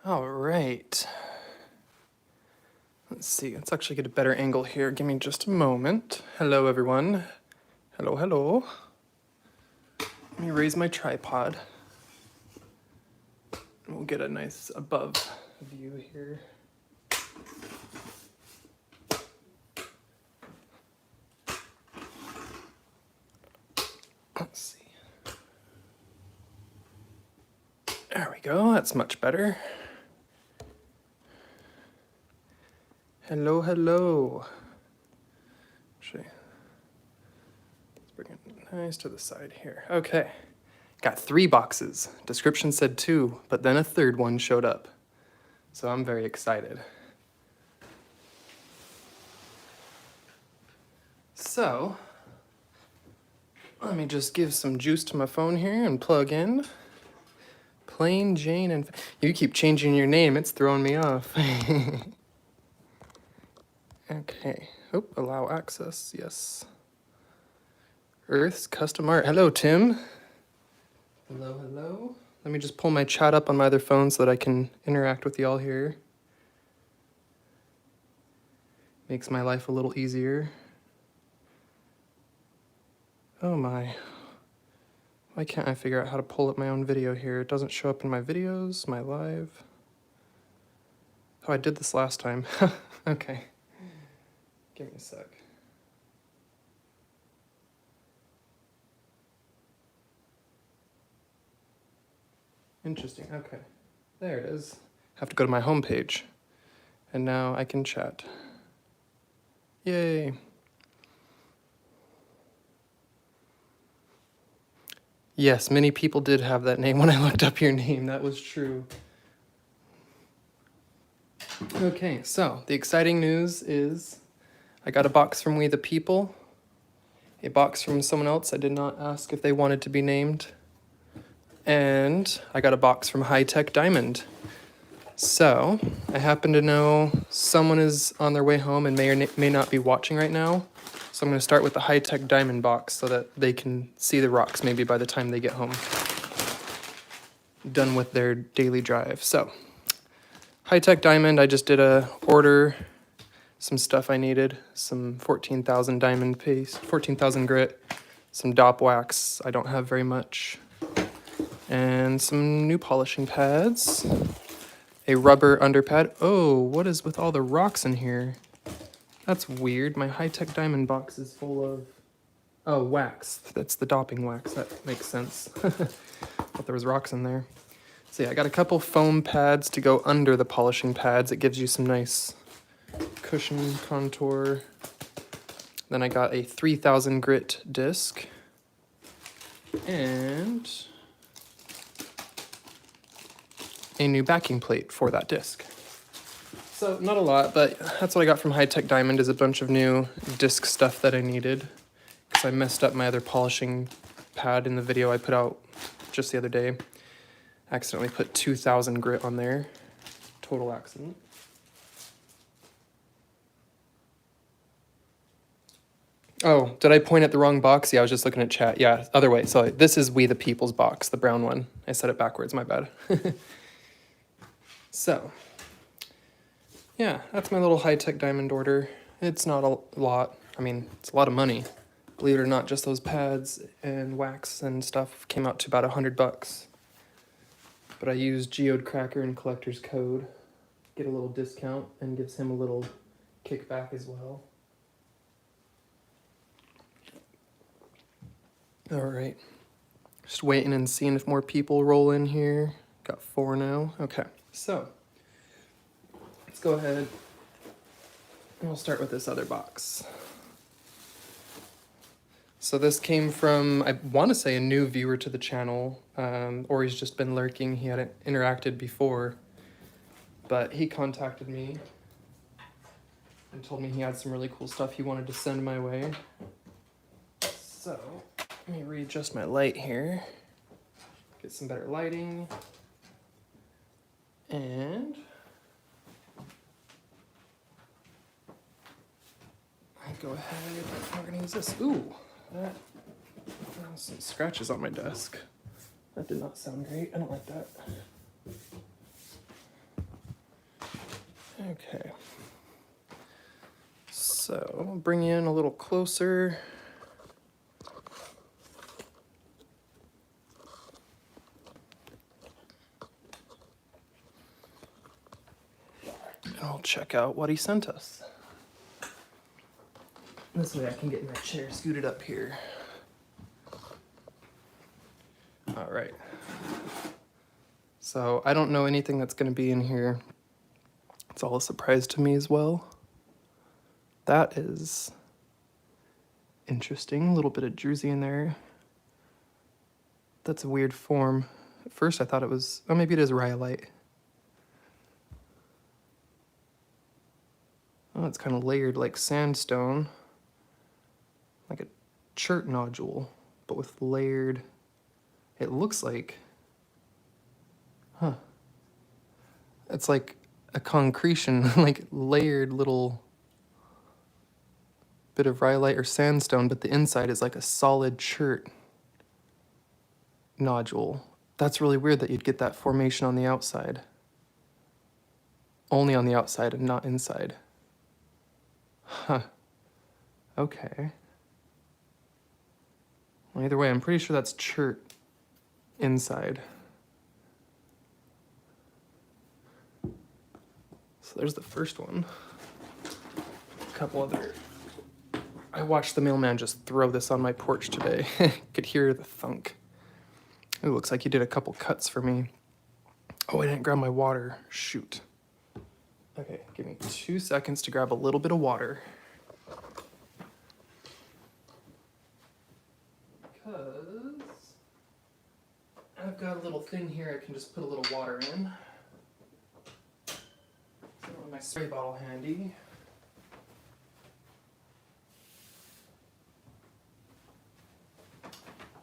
All right. Let's see, let's actually get a better angle here. Give me just a moment. Hello, everyone. Hello, hello. Let me raise my tripod. We'll get a nice above view here. Let's see. There we go, that's much better. Hello, hello. Actually, let's bring it nice to the side here. Okay, got 3 boxes. Description said 2, but then a third one showed up. So I'm very excited. So, let me just give some juice to my phone here and plug in. Plain Jane and... You keep changing your name, it's throwing me off. Okay, oh, allow access, yes. Earth's custom art. Hello, Tim. Hello, hello. Let me just pull my chat up on my other phone so that I can interact with y'all here. Makes my life a little easier. Oh my. Why can't I figure out how to pull up my own video here? It doesn't show up in my videos, my live. Oh, I did this last time. Okay. Give me a sec. Interesting, okay. There it is. Have to go to my home page. And now I can chat. Yay. Yes, many people did have that name when I looked up your name. That was true. Okay, so the exciting news is I got a box from We the People, a box from someone else I did not ask if they wanted to be named, and I got a box from High Tech Diamond. So I happen to know someone is on their way home and may or may not be watching right now. So I'm going to start with the High Tech Diamond box so that they can see the rocks maybe by the time they get home. Done with their daily drive. So, High Tech Diamond, I just did a order, some stuff I needed, some 14,000 diamond paste, 14,000 grit, some DOP wax, I don't have very much, and some new polishing pads, a rubber underpad. Oh, what is with all the rocks in here? That's weird. My High Tech Diamond box is full of... Oh, wax. That's the doping wax. That makes sense. Thought there was rocks in there. So yeah, I got a couple foam pads to go under the polishing pads. It gives you some nice cushion contour. Then I got a 3,000 grit disc. And a new backing plate for that disc. So not a lot, but that's what I got from High Tech Diamond is a bunch of new disc stuff that I needed. Because I messed up my other polishing pad in the video I put out just the other day. Accidentally put 2,000 grit on there. Total accident. Oh, did I point at the wrong box? Yeah, I was just looking at chat. Yeah, other way. So this is We the People's box, the brown one. I said it backwards, my bad. So, yeah, that's my little High Tech Diamond order. It's not a lot. I mean, it's a lot of money. Believe it or not, just those pads and wax and stuff came out to about $100. But I used Geode Cracker and Collector's Code. Get a little discount and gives him a little kickback as well. All right. Just waiting and seeing if more people roll in here. Got 4 now. Okay, so let's go ahead and we'll start with this other box. So this came from, I want to say, a new viewer to the channel, or he's just been lurking. He hadn't interacted before, but he contacted me and told me he had some really cool stuff he wanted to send my way. So let me readjust my light here, get some better lighting, and I go ahead, we're gonna use this. Ooh, that, some scratches on my desk. That did not sound great, I don't like that. Okay. So I'll bring you in a little closer. And I'll check out what he sent us. This way I can get my chair scooted up here. All right. So I don't know anything that's going to be in here. It's all a surprise to me as well. That is interesting. A little bit of druzy in there. That's a weird form. At first I thought it was, oh, maybe it is rhyolite. Oh, it's kind of layered like sandstone. Like a chert nodule, but with layered, it looks like, it's like a concretion, like layered little bit of rhyolite or sandstone, but the inside is like a solid chert nodule. That's really weird that you'd get that formation on the outside. Only on the outside and not inside. Huh. Okay. Well, either way, I'm pretty sure that's chert inside. So there's the first one. A couple other. I watched the mailman just throw this on my porch today. Could hear the thunk. It looks like he did a couple cuts for me. Oh, I didn't grab my water. Shoot. Okay, give me 2 seconds to grab a little bit of water. Because I've got a little thing here I can just put a little water in. So I have my spray bottle handy.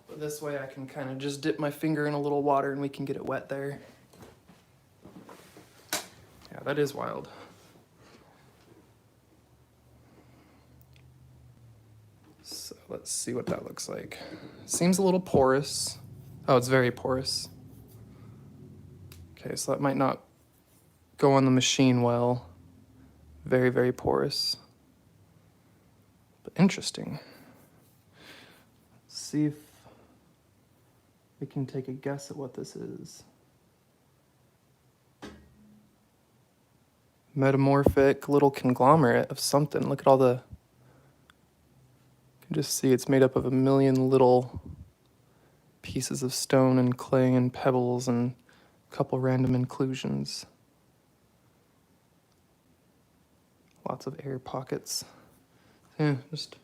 But this way I can kind of just dip my finger in a little water and we can get it wet there. Yeah, that is wild. So let's see what that looks like. Seems a little porous. Oh, it's very porous. Okay, so that might not go on the machine well. Very, very porous. But interesting. Let's see if we can take a guess at what this is. Metamorphic little conglomerate of something. Look at all the... You can just see it's made up of a million little pieces of stone and clay and pebbles and a couple random inclusions. Lots of air pockets. Yeah, just...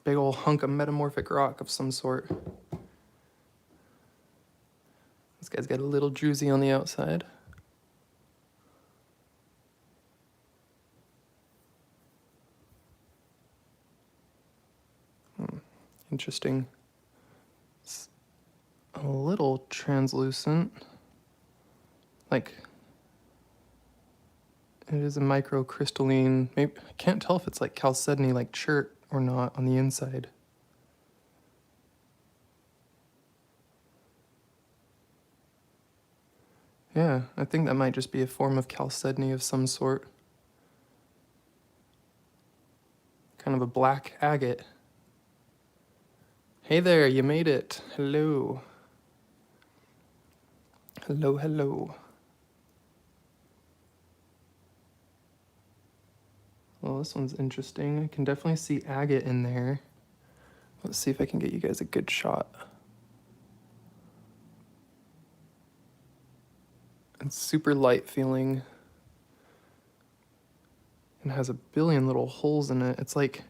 big old hunk of metamorphic rock of some sort. This guy's got a little druzy on the outside. Interesting. It's a little translucent. Like, it is a microcrystalline. Maybe I can't tell if it's like chalcedony, like chert, or not on the inside. Yeah, I think that might just be a form of chalcedony of some sort. Kind of a black agate. Hey there, you made it. Hello. Hello, hello. Well, this one's interesting. I can definitely see agate in there. Let's see if I can get you guys a good shot. It's super light feeling. And has a billion little holes in it. It's like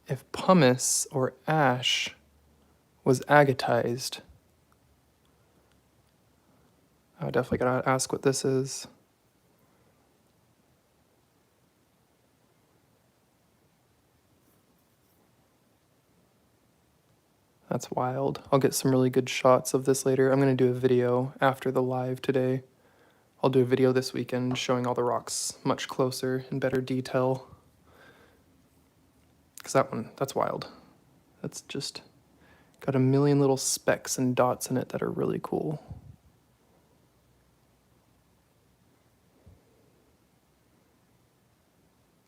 if pumice or ash was agatized. I definitely gotta ask what this is. That's wild. I'll get some really good shots of this later. I'm gonna do a video after the live today. I'll do a video this weekend showing all the rocks much closer in better detail. Because that one, that's wild. That's just got a million little specks and dots in it that are really cool.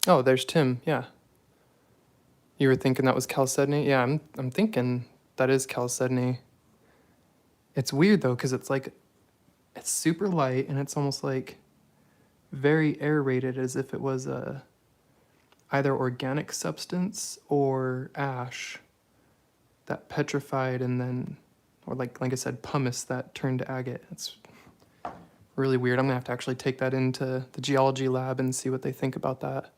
Oh, there's Tim. Yeah. You were thinking that was chalcedony? Yeah, I'm thinking that is chalcedony. It's weird though, because it's like it's super light and it's almost like very aerated, as if it was a either organic substance or ash that petrified and then, or like I said, pumice that turned to agate. It's really weird. I'm gonna have to actually take that into the geology lab and see what they think about that.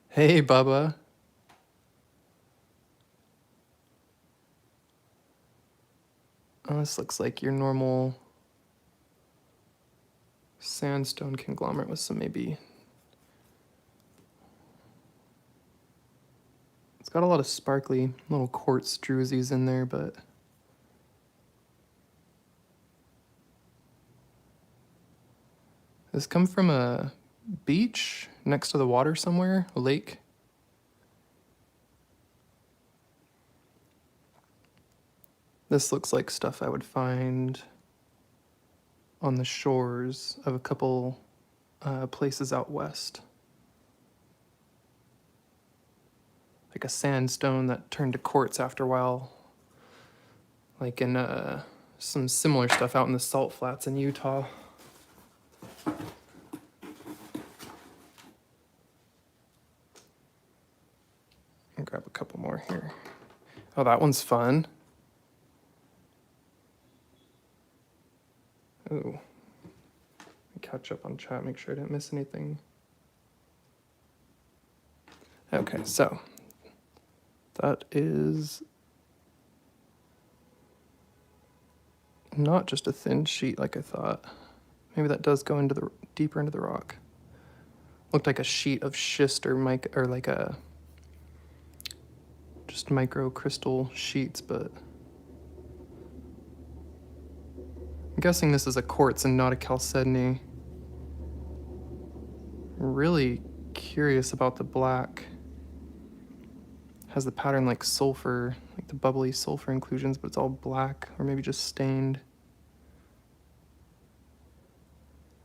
Hey, Bubba. Oh, this looks like your normal sandstone conglomerate with some maybe. It's got a lot of sparkly little quartz drusies in there, but this come from a beach next to the water somewhere, a lake. This looks like stuff I would find on the shores of a couple places out west. Like a sandstone that turned to quartz after a while. Like in some similar stuff out in the salt flats in Utah. I'll grab a couple more here. Oh, that one's fun. Ooh. Catch up on chat, make sure I didn't miss anything. Okay, so that is not just a thin sheet like I thought. Maybe that does go into the deeper into the rock. Looked like a sheet of schist or like a just microcrystal sheets, but I'm guessing this is a quartz and not a chalcedony. Really curious about the black. Has the pattern like sulfur, like the bubbly sulfur inclusions, but it's all black or maybe just stained.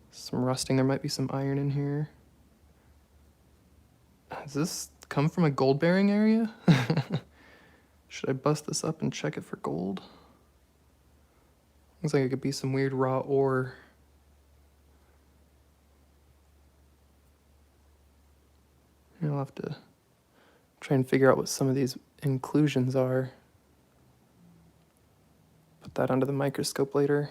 Some rusting, there might be some iron in here. Does this come from a gold bearing area? Should I bust this up and check it for gold? Looks like it could be some weird raw ore. I'll have to try and figure out what some of these inclusions are. Put that under the microscope later.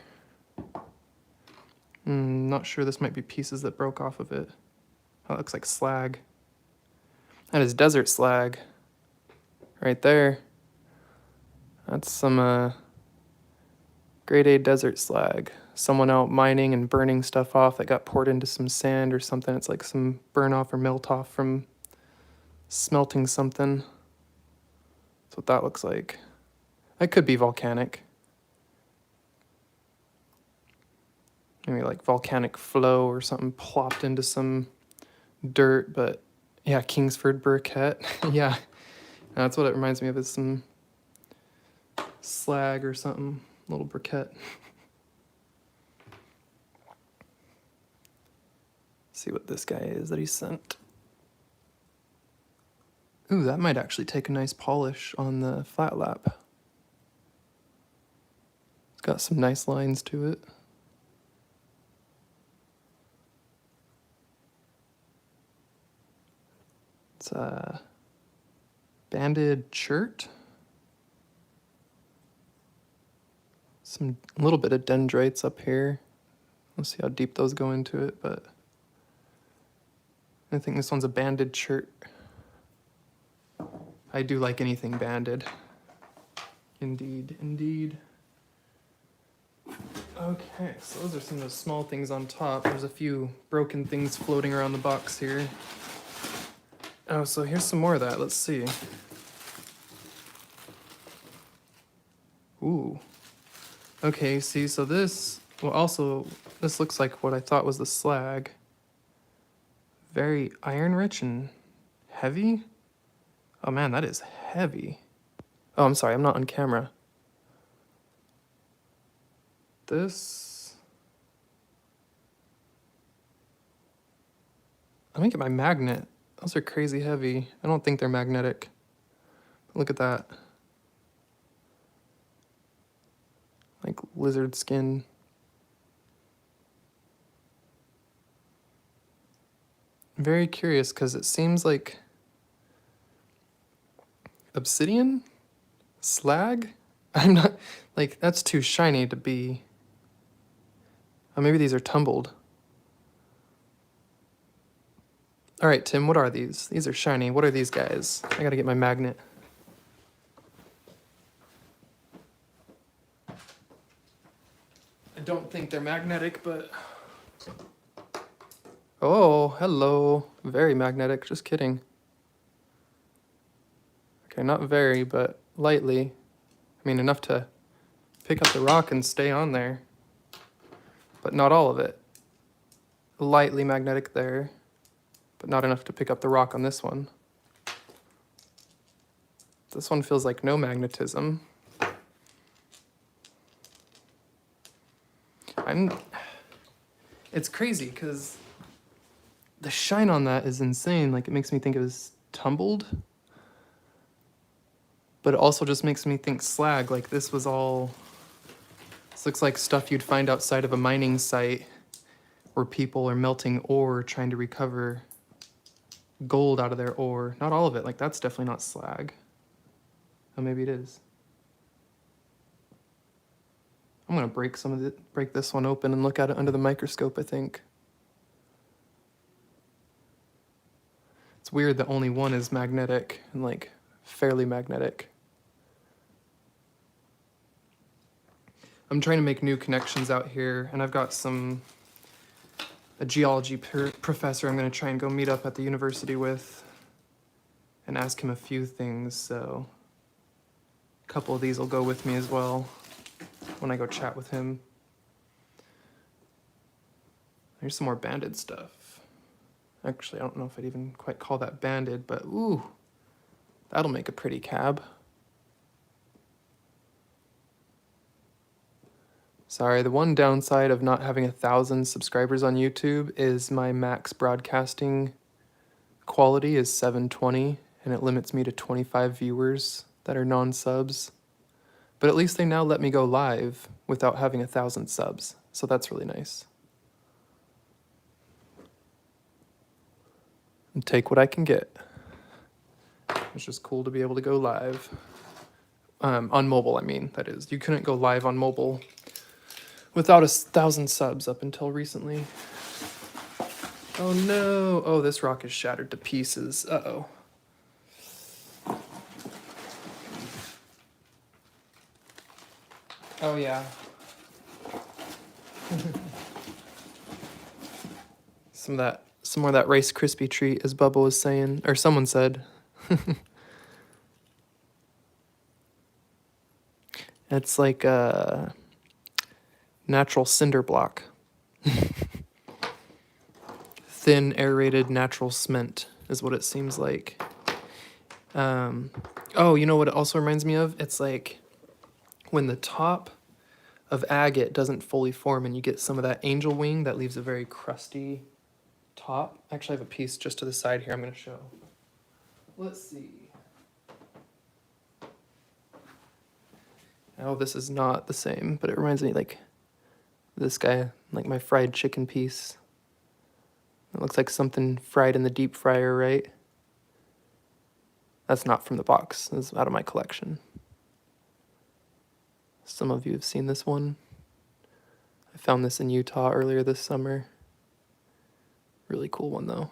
Not sure, this might be pieces that broke off of it. That looks like slag. That is desert slag. Right there. That's some grade A desert slag. Someone out mining and burning stuff off that got poured into some sand or something. It's like some burn off or melt off from smelting something. That's what that looks like. That could be volcanic. Maybe like volcanic flow or something plopped into some dirt, but yeah, Kingsford briquette. Yeah, that's what it reminds me of, is some slag or something, little briquette. See what this guy is that he sent. Ooh, that might actually take a nice polish on the flat lap. It's got some nice lines to it. It's a banded chert. A little bit of dendrites up here. Let's see how deep those go into it, but I think this one's a banded chert. I do like anything banded. Indeed, indeed. Okay, so those are some of those small things on top. There's a few broken things floating around the box here. Oh, so here's some more of that. Let's see. Ooh. Okay, see, so this, well, also, this looks like what I thought was the slag. Very iron rich and heavy. Oh man, that is heavy. Oh, I'm sorry, I'm not on camera. This... Let me get my magnet. Those are crazy heavy. I don't think they're magnetic. Look at that. Like lizard skin. I'm very curious because it seems like obsidian? Slag? I'm not, like, that's too shiny to be. Oh, maybe these are tumbled. All right, Tim, what are these? These are shiny. What are these guys? I gotta get my magnet. I don't think they're magnetic, but... Oh, hello. Very magnetic, just kidding. Okay, not very, but lightly. I mean, enough to pick up the rock and stay on there. But not all of it. Lightly magnetic there, but not enough to pick up the rock on this one. This one feels like no magnetism. It's crazy because the shine on that is insane. Like, it makes me think it was tumbled, but it also just makes me think slag. Like, this was all, this looks like stuff you'd find outside of a mining site where people are melting ore trying to recover gold out of their ore. Not all of it. Like, that's definitely not slag. Oh, maybe it is. I'm gonna break break this one open and look at it under the microscope, I think. It's weird that only one is magnetic and like fairly magnetic. I'm trying to make new connections out here, and I've got a geology professor I'm gonna try and go meet up at the university with and ask him a few things, so a couple of these will go with me as well when I go chat with him. There's some more banded stuff. Actually, I don't know if I'd even quite call that banded, but ooh, that'll make a pretty cab. Sorry, the one downside of not having 1,000 subscribers on YouTube is my max broadcasting quality is 720, and it limits me to 25 viewers that are non-subs. But at least they now let me go live without having 1,000 subs, so that's really nice. And take what I can get. It's just cool to be able to go live. On mobile, I mean, that is. You couldn't go live on mobile without 1,000 subs up until recently. Oh no! Oh, this rock is shattered to pieces. Uh-oh. Oh yeah. Some more of that Rice Krispie treat, as Bubba was saying, or someone said. It's like a natural cinder block. Thin, aerated, natural cement is what it seems like. Oh, you know what it also reminds me of? It's like when the top of agate doesn't fully form and you get some of that angel wing that leaves a very crusty top. Actually, I have a piece just to the side here I'm going to show. Let's see. Oh, this is not the same, but it reminds me like this guy, like my fried chicken piece. It looks like something fried in the deep fryer, right? That's not from the box. It's out of my collection. Some of you have seen this one. I found this in Utah earlier this summer. Really cool one, though.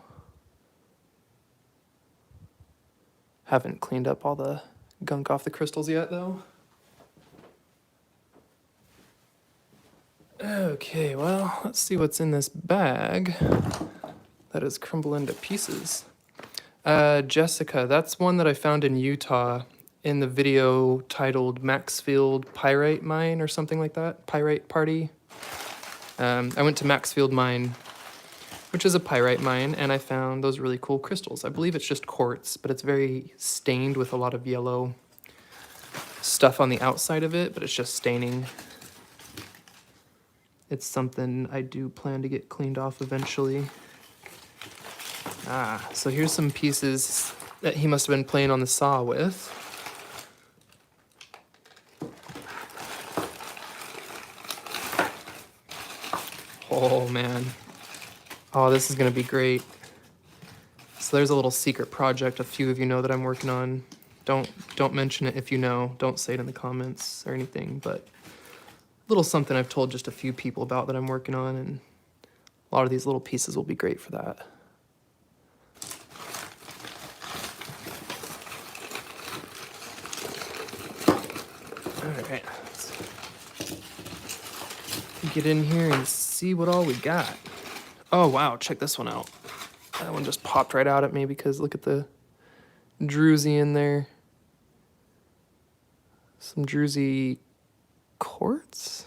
Haven't cleaned up all the gunk off the crystals yet, though. Okay, well, let's see what's in this bag that is crumbling to pieces. Jessica, that's one that I found in Utah in the video titled Maxfield Pyrite Mine or something like that. Pyrite Party. I went to Maxfield Mine, which is a pyrite mine, and I found those really cool crystals. I believe it's just quartz, but it's very stained with a lot of yellow stuff on the outside of it, but it's just staining. It's something I do plan to get cleaned off eventually. So here's some pieces that he must have been playing on the saw with. Oh man. Oh, this is gonna be great. So there's a little secret project a few of you know that I'm working on. Don't mention it if you know. Don't say it in the comments or anything, but a little something I've told just a few people about that I'm working on, and a lot of these little pieces will be great for that. All right, let's get in here and see what all we got. Oh wow, check this one out. That one just popped right out at me because look at the druzy in there. Some druzy quartz?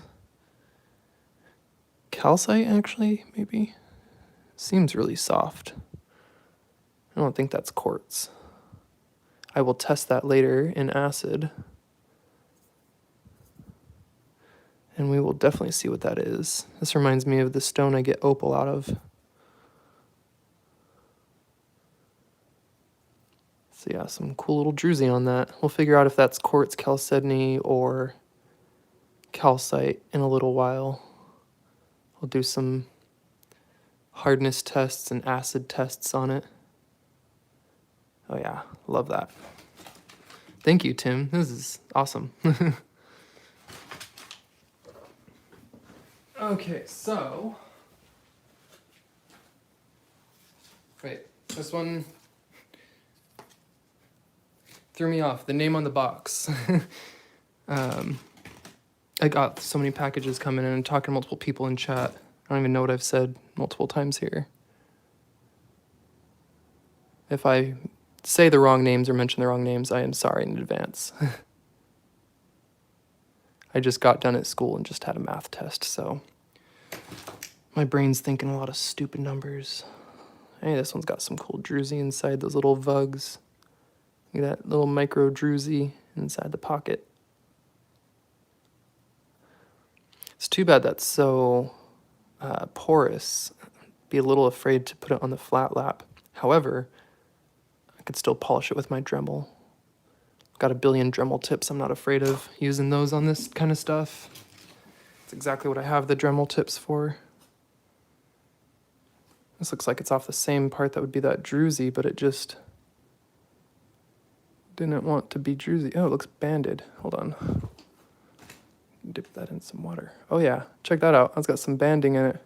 Calcite, actually, maybe? Seems really soft. I don't think that's quartz. I will test that later in acid. And we will definitely see what that is. This reminds me of the stone I get opal out of. So yeah, some cool little druzy on that. We'll figure out if that's quartz, chalcedony, or calcite in a little while. I'll do some hardness tests and acid tests on it. Oh yeah, love that. Thank you, Tim. This is awesome. Okay, so... Wait, this one threw me off. The name on the box. I got so many packages coming in and talking to multiple people in chat. I don't even know what I've said multiple times here. If I say the wrong names or mention the wrong names, I am sorry in advance. I just got done at school and just had a math test, so my brain's thinking a lot of stupid numbers. Hey, this one's got some cool druzy inside those little vugs. Look at that little micro druzy inside the pocket. It's too bad that's so porous. Be a little afraid to put it on the flat lap. However, I could still polish it with my Dremel. Got a billion Dremel tips. I'm not afraid of using those on this kind of stuff. That's exactly what I have the Dremel tips for. This looks like it's off the same part that would be that druzy, but it just didn't want to be druzy. Oh, it looks banded. Hold on. Dip that in some water. Oh yeah, check that out. It's got some banding in it.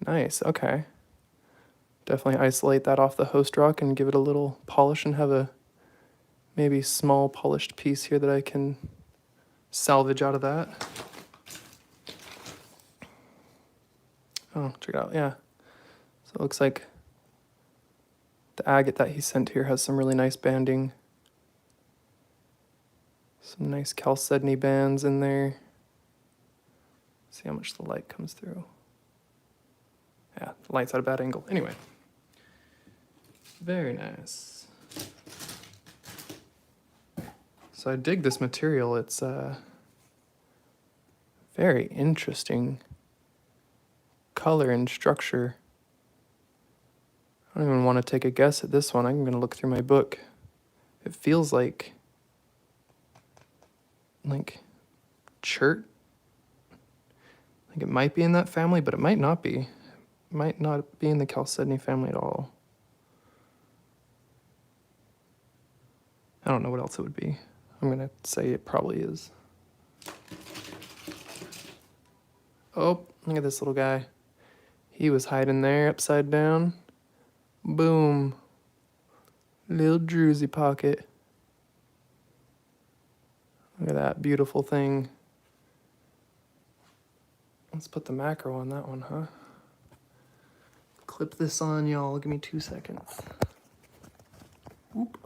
Nice, okay. Definitely isolate that off the host rock and give it a little polish and have a maybe small polished piece here that I can salvage out of that. Oh, check it out, yeah. So it looks like the agate that he sent here has some really nice banding. Some nice chalcedony bands in there. See how much the light comes through. Yeah, the light's at a bad angle. Anyway. Very nice. So I dig this material. It's very interesting color and structure. I don't even want to take a guess at this one. I'm going to look through my book. It feels like chert. Like it might be in that family, but it might not be. It might not be in the chalcedony family at all. I don't know what else it would be. I'm going to say it probably is. Oh, look at this little guy. He was hiding there upside down. Boom. Little druzy pocket. Look at that beautiful thing. Let's put the macro on that one, huh? Clip this on, y'all. Give me 2 seconds. Whoop.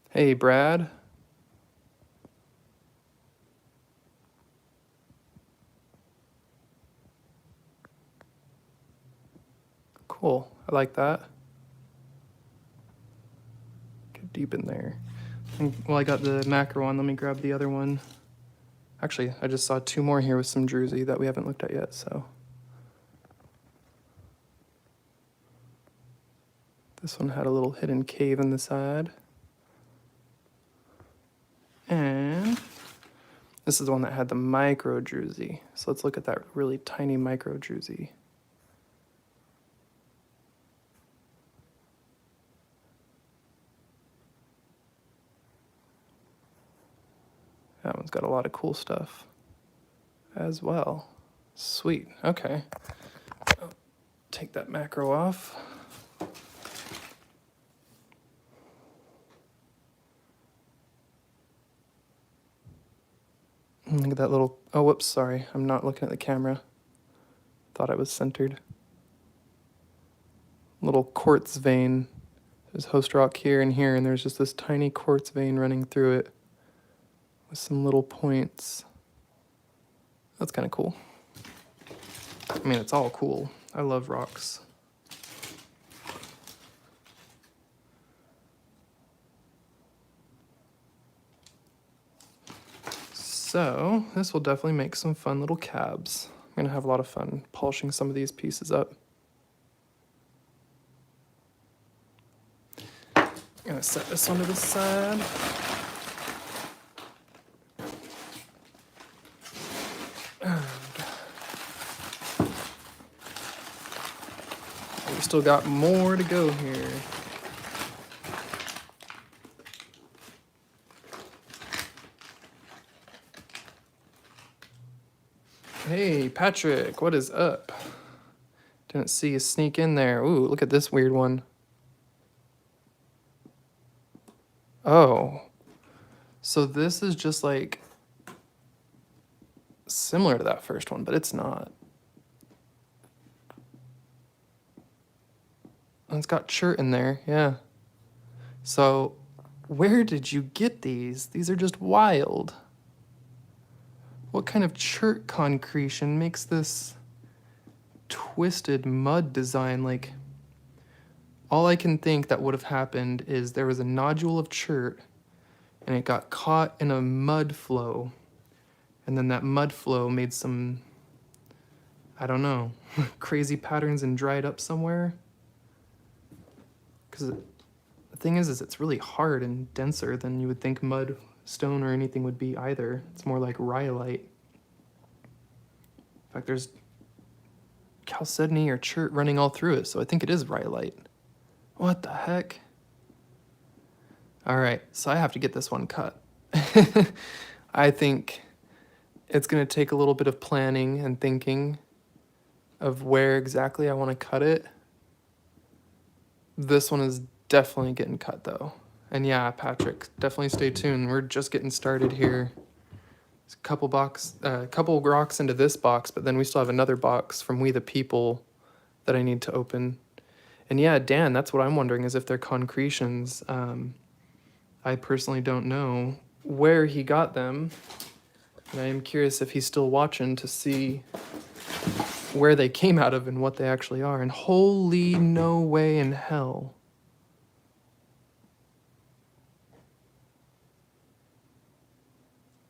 Hey, Brad. cool. I like that. Get deep in there. And, well, I got the macro one. Let me grab the other one. Actually, I just saw 2 more here with some druzy that we haven't looked at yet, so. This one had a little hidden cave in the side. And this is the one that had the micro druzy. So let's look at that really tiny micro druzy. That one's got a lot of cool stuff as well. Sweet, okay. I'll take that macro off. Look at that little, oh, whoops, sorry. I'm not looking at the camera. Thought I was centered. Little quartz vein. There's host rock here and here, and there's just this tiny quartz vein running through it with some little points. That's kind of cool. I mean, it's all cool. I love rocks. So this will definitely make some fun little cabs. I'm gonna have a lot of fun polishing some of these pieces up. I'm gonna set this one to the side. And we still got more to go here. Hey, Patrick, what is up? Didn't see you sneak in there. Ooh, look at this weird one. Oh, so this is just like similar to that first one, but it's not. Oh, it's got chert in there, yeah. So where did you get these? These are just wild. What kind of chert concretion makes this twisted mud design? Like, all I can think that would have happened is there was a nodule of chert and it got caught in a mud flow. And then that mud flow made some, I don't know, crazy patterns and dried up somewhere. Because the thing is it's really hard and denser than you would think mud, stone, or anything would be either. It's more like rhyolite. In fact, there's chalcedony or chert running all through it, so I think it is rhyolite. What the heck? All right, so I have to get this one cut. I think it's gonna take a little bit of planning and thinking of where exactly I want to cut it. This one is definitely getting cut though. And yeah, Patrick, definitely stay tuned. We're just getting started here. There's a couple rocks into this box, but then we still have another box from We the People that I need to open. And yeah, Dan, that's what I'm wondering, is if they're concretions. I personally don't know where he got them. And I am curious if he's still watching to see where they came out of and what they actually are. And holy no way in hell.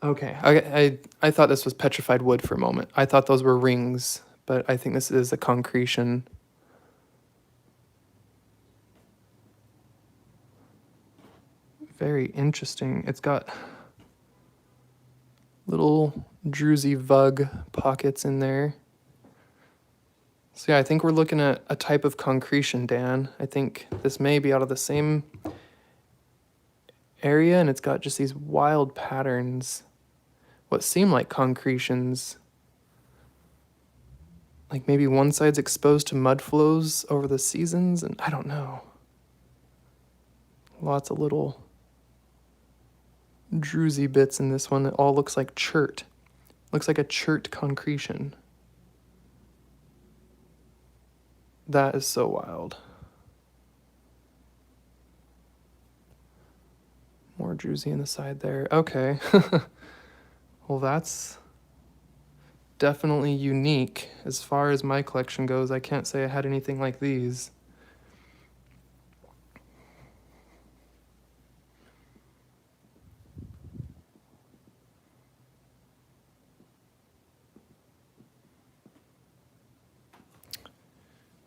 Okay, I thought this was petrified wood for a moment. I thought those were rings, but I think this is a concretion. Very interesting. It's got little druzy vug pockets in there. So yeah, I think we're looking at a type of concretion, Dan. I think this may be out of the same area, and it's got just these wild patterns. What seem like concretions. Like maybe one side's exposed to mud flows over the seasons, and I don't know. Lots of little druzy bits in this one. It all looks like chert. Looks like a chert concretion. That is so wild. More druzy in the side there. Okay. Well, that's definitely unique. As far as my collection goes, I can't say I had anything like these.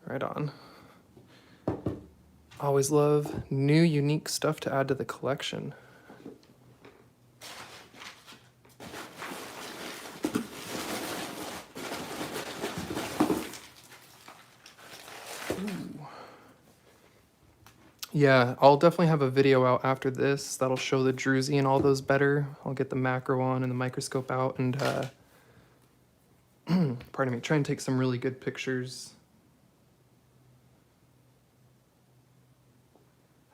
Right on. Always love new, unique stuff to add to the collection. Ooh. Yeah, I'll definitely have a video out after this that'll show the druzy and all those better. I'll get the macro on and the microscope out and, pardon me, try and take some really good pictures.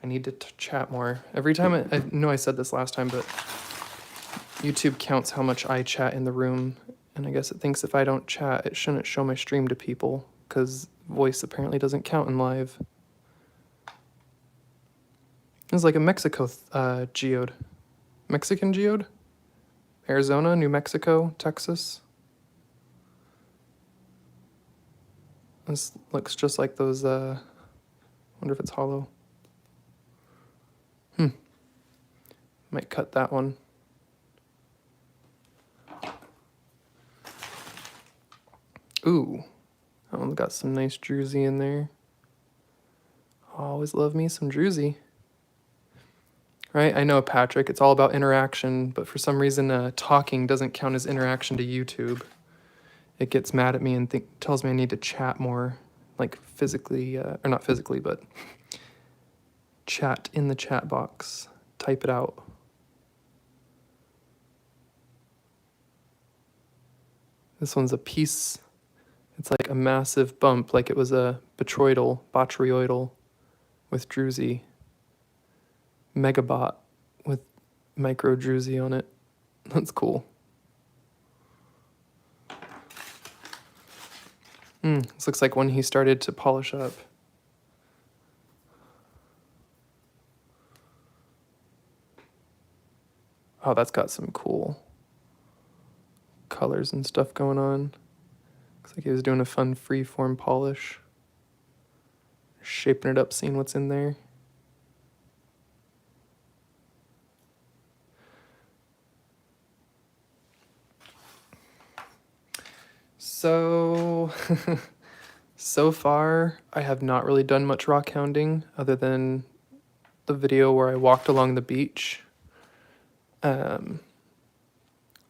I need to chat more. Every time, I know I said this last time, but YouTube counts how much I chat in the room, and I guess it thinks if I don't chat, it shouldn't show my stream to people, because voice apparently doesn't count in live. It's like a Mexico geode. Mexican geode? Arizona, New Mexico, Texas. This looks just like those, wonder if it's hollow. Might cut that one. Ooh, that one's got some nice druzy in there. Always love me some druzy. Right, I know, Patrick, it's all about interaction, but for some reason talking doesn't count as interaction to YouTube. It gets mad at me and tells me I need to chat more, like physically, or not physically, but chat in the chat box, type it out. This one's a piece, it's like a massive bump, like it was a botryoidal with druzy. Megabot with micro druzy on it. That's cool. This looks like when he started to polish up. Oh, that's got some cool colors and stuff going on. Looks like he was doing a fun free-form polish. Shaping it up, seeing what's in there. So, so far, I have not really done much rock hounding other than the video where I walked along the beach.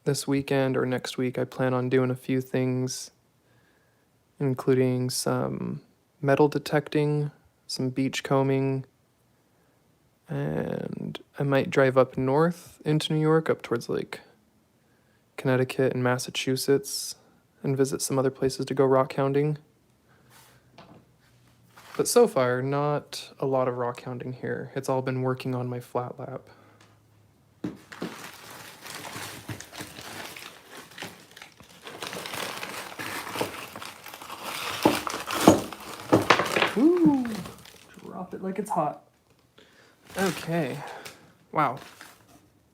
This weekend or next week, I plan on doing a few things, including some metal detecting, some beach combing, and I might drive up north into New York, up towards like Connecticut and Massachusetts, and visit some other places to go rock hounding. But so far, not a lot of rock hounding here. It's all been working on my flat lap. Ooh, drop it like it's hot. Okay, wow.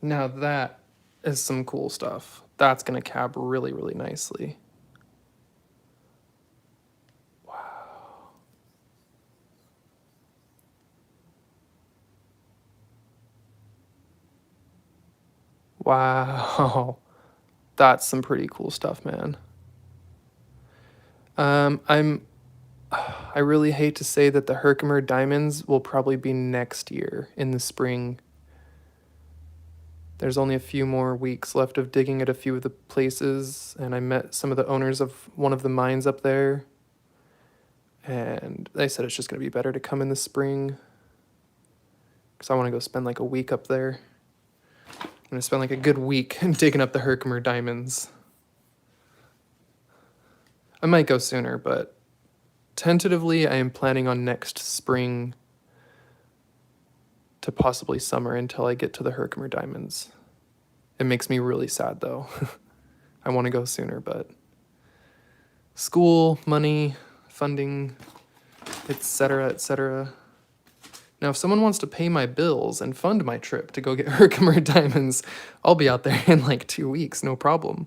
Now that is some cool stuff. That's gonna cab really, really nicely. Wow. Wow. That's some pretty cool stuff, man. I really hate to say that the Herkimer diamonds will probably be next year in the spring. There's only a few more weeks left of digging at a few of the places, and I met some of the owners of one of the mines up there, and they said it's just going to be better to come in the spring because I want to go spend like a week up there. I'm going to spend like a good week digging up the Herkimer diamonds. I might go sooner, but tentatively I am planning on next spring to possibly summer until I get to the Herkimer diamonds. It makes me really sad though. I want to go sooner, but school, money, funding, etc., etc. Now, if someone wants to pay my bills and fund my trip to go get Herkimer diamonds, I'll be out there in like 2 weeks, no problem.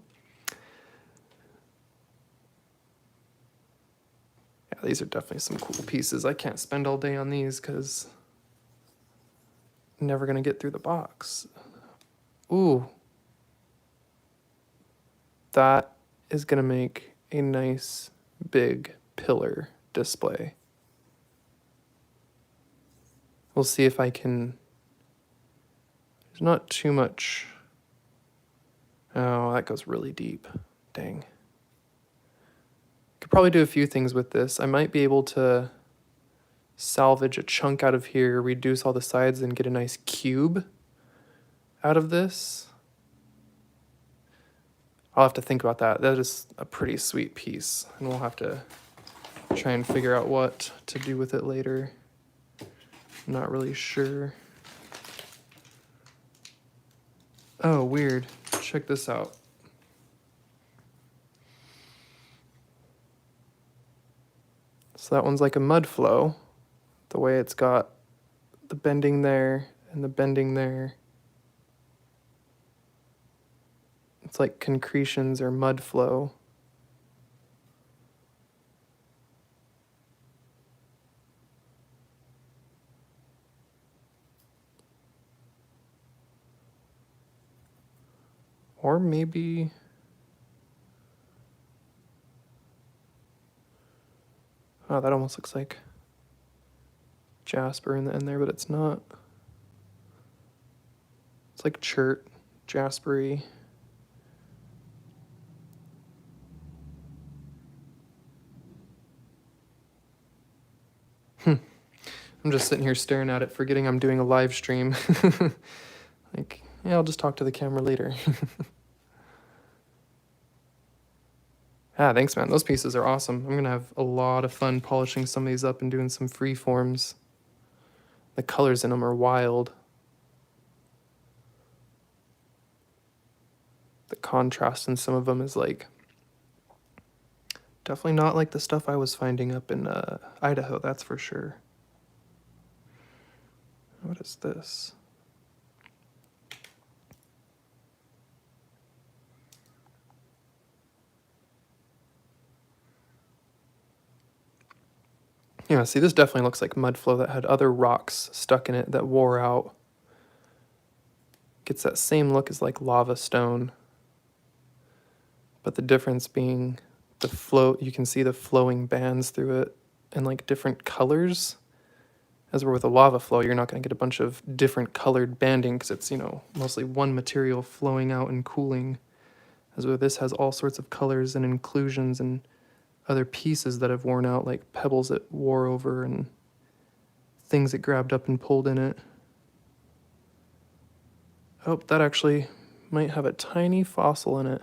Yeah, these are definitely some cool pieces. I can't spend all day on these because I'm never gonna get through the box. Ooh. That is gonna make a nice big pillar display. We'll see if I can. There's not too much. Oh, that goes really deep. Dang. Could probably do a few things with this. I might be able to salvage a chunk out of here, reduce all the sides, and get a nice cube out of this. I'll have to think about that. That is a pretty sweet piece, and we'll have to try and figure out what to do with it later. I'm not really sure. Oh, weird. Check this out. So that one's like a mud flow, the way it's got the bending there and the bending there. It's like concretions or mud flow. Or maybe... Oh, that almost looks like jasper in the end there, but it's not. It's like chert, jaspery. I'm just sitting here staring at it, forgetting I'm doing a live stream. Like, yeah, I'll just talk to the camera later. Ah, thanks, man. Those pieces are awesome. I'm going to have a lot of fun polishing some of these up and doing some free forms. The colors in them are wild. The contrast in some of them is like... Definitely not like the stuff I was finding up in Idaho, that's for sure. What is this? Yeah, see, this definitely looks like mud flow that had other rocks stuck in it that wore out. Gets that same look as like lava stone. But the difference being the flow, you can see the flowing bands through it in like different colors. As we're with a lava flow, you're not going to get a bunch of different colored banding because it's, you know, mostly one material flowing out and cooling. As where this has all sorts of colors and inclusions and other pieces that have worn out, like pebbles it wore over and things it grabbed up and pulled in it. Oh, that actually might have a tiny fossil in it.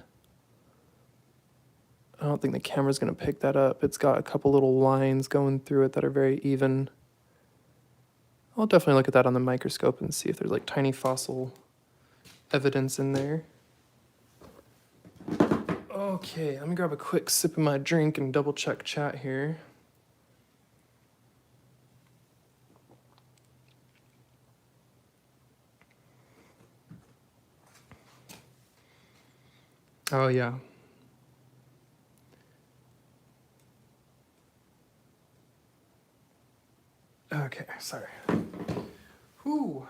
I don't think the camera's going to pick that up. It's got a couple little lines going through it that are very even. I'll definitely look at that on the microscope and see if there's like tiny fossil evidence in there. Okay, let me grab a quick sip of my drink and double check chat here. Oh yeah. Okay, sorry. Whew,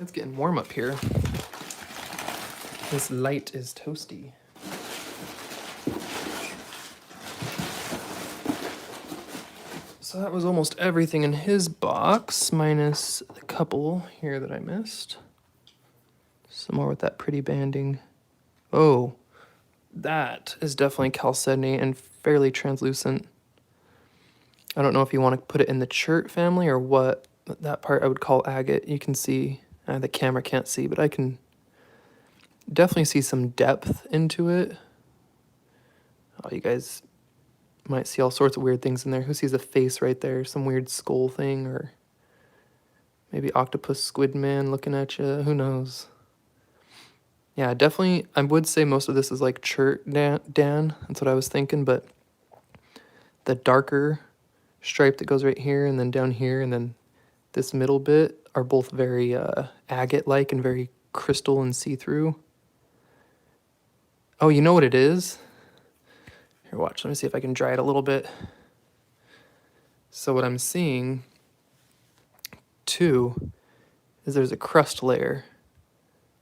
it's getting warm up here. This light is toasty. So that was almost everything in his box, minus a couple here that I missed. Some more with that pretty banding. Oh, that is definitely chalcedony and fairly translucent. I don't know if you want to put it in the chert family or what. That part I would call agate. You can see, the camera can't see, but I can definitely see some depth into it. Oh, you guys might see all sorts of weird things in there. Who sees a face right there? Some weird skull thing, or maybe octopus squid man looking at you. Who knows? Yeah, definitely. I would say most of this is like chert Dan. That's what I was thinking, but the darker stripe that goes right here and then down here and then this middle bit are both very agate-like and very crystal and see-through. Oh, you know what it is? Here, watch. Let me see if I can dry it a little bit. So what I'm seeing too is there's a crust layer.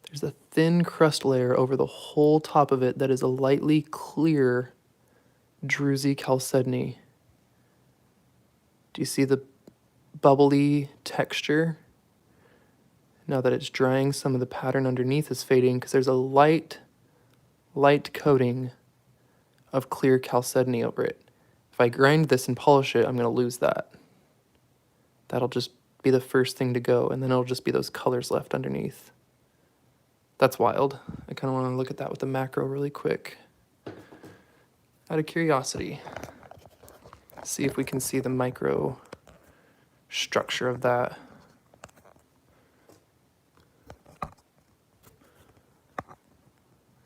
There's a thin crust layer over the whole top of it that is a lightly clear druzy chalcedony. Do you see the bubbly texture? Now that it's drying, some of the pattern underneath is fading because there's a light coating of clear chalcedony over it. If I grind this and polish it, I'm going to lose that. That'll just be the first thing to go, and then it'll just be those colors left underneath. That's wild. I kind of want to look at that with the macro really quick. Out of curiosity. See if we can see the micro structure of that.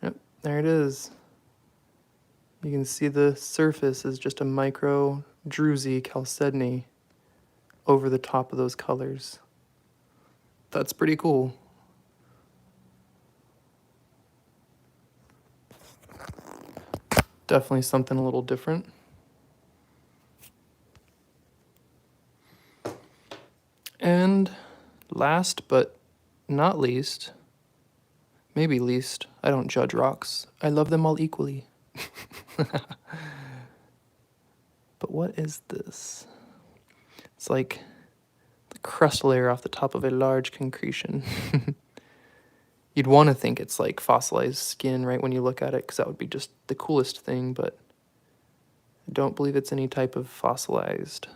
Yep, there it is. You can see the surface is just a micro druzy chalcedony over the top of those colors. That's pretty cool. Definitely something a little different. And last but not least, maybe least, I don't judge rocks. I love them all equally. But what is this? It's like the crust layer off the top of a large concretion. You'd want to think it's like fossilized skin right when you look at it, because that would be just the coolest thing, but I don't believe it's any type of fossilized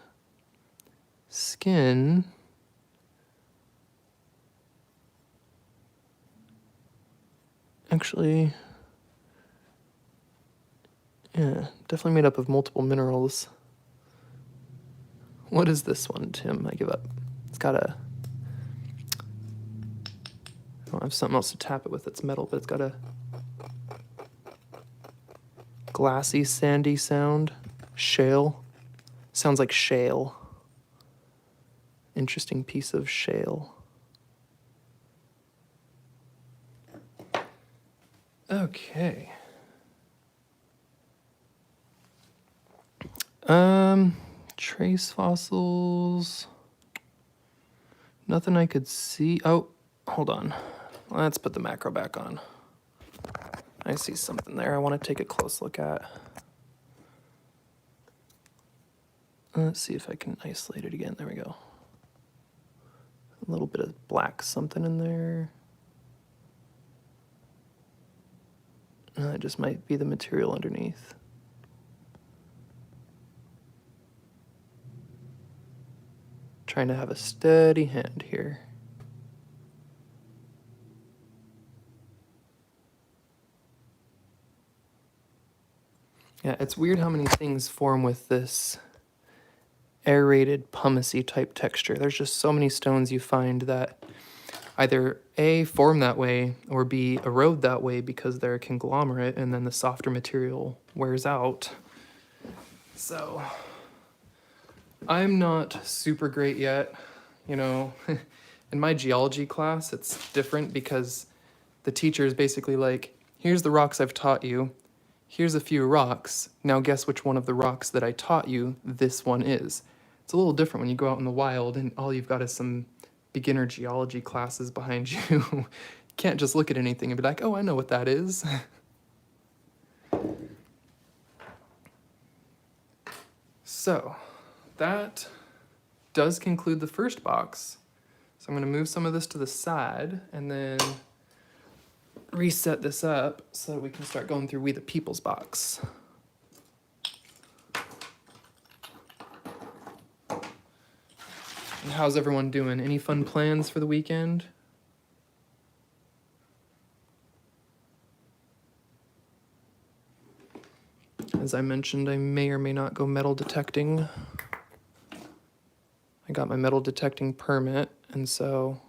skin. Actually, yeah, definitely made up of multiple minerals. What is this one, Tim? I give up. It's got a... I don't have something else to tap it with. It's metal, but it's got a glassy, sandy sound. Shale. Sounds like shale. Interesting piece of shale. Okay. Trace fossils. Nothing I could see. Oh, hold on. Let's put the macro back on. I see something there I want to take a close look at. Let's see if I can isolate it again. There we go. A little bit of black something in there. It just might be the material underneath. Trying to have a steady hand here. Yeah, it's weird how many things form with this aerated, pumicey type texture. There's just so many stones you find that either A, form that way, or B, erode that way because they're a conglomerate and then the softer material wears out. So, I'm not super great yet. You know, in my geology class, it's different because the teacher is basically like, here's the rocks I've taught you. Here's a few rocks. Now guess which one of the rocks that I taught you this one is. It's a little different when you go out in the wild and all you've got is some beginner geology classes behind you. You can't just look at anything and be like, oh, I know what that is. So, that does conclude the first box. So I'm going to move some of this to the side and then reset this up so that we can start going through We the People's box. And how's everyone doing? Any fun plans for the weekend? As I mentioned, I may or may not go metal detecting. I got my metal detecting permit, and so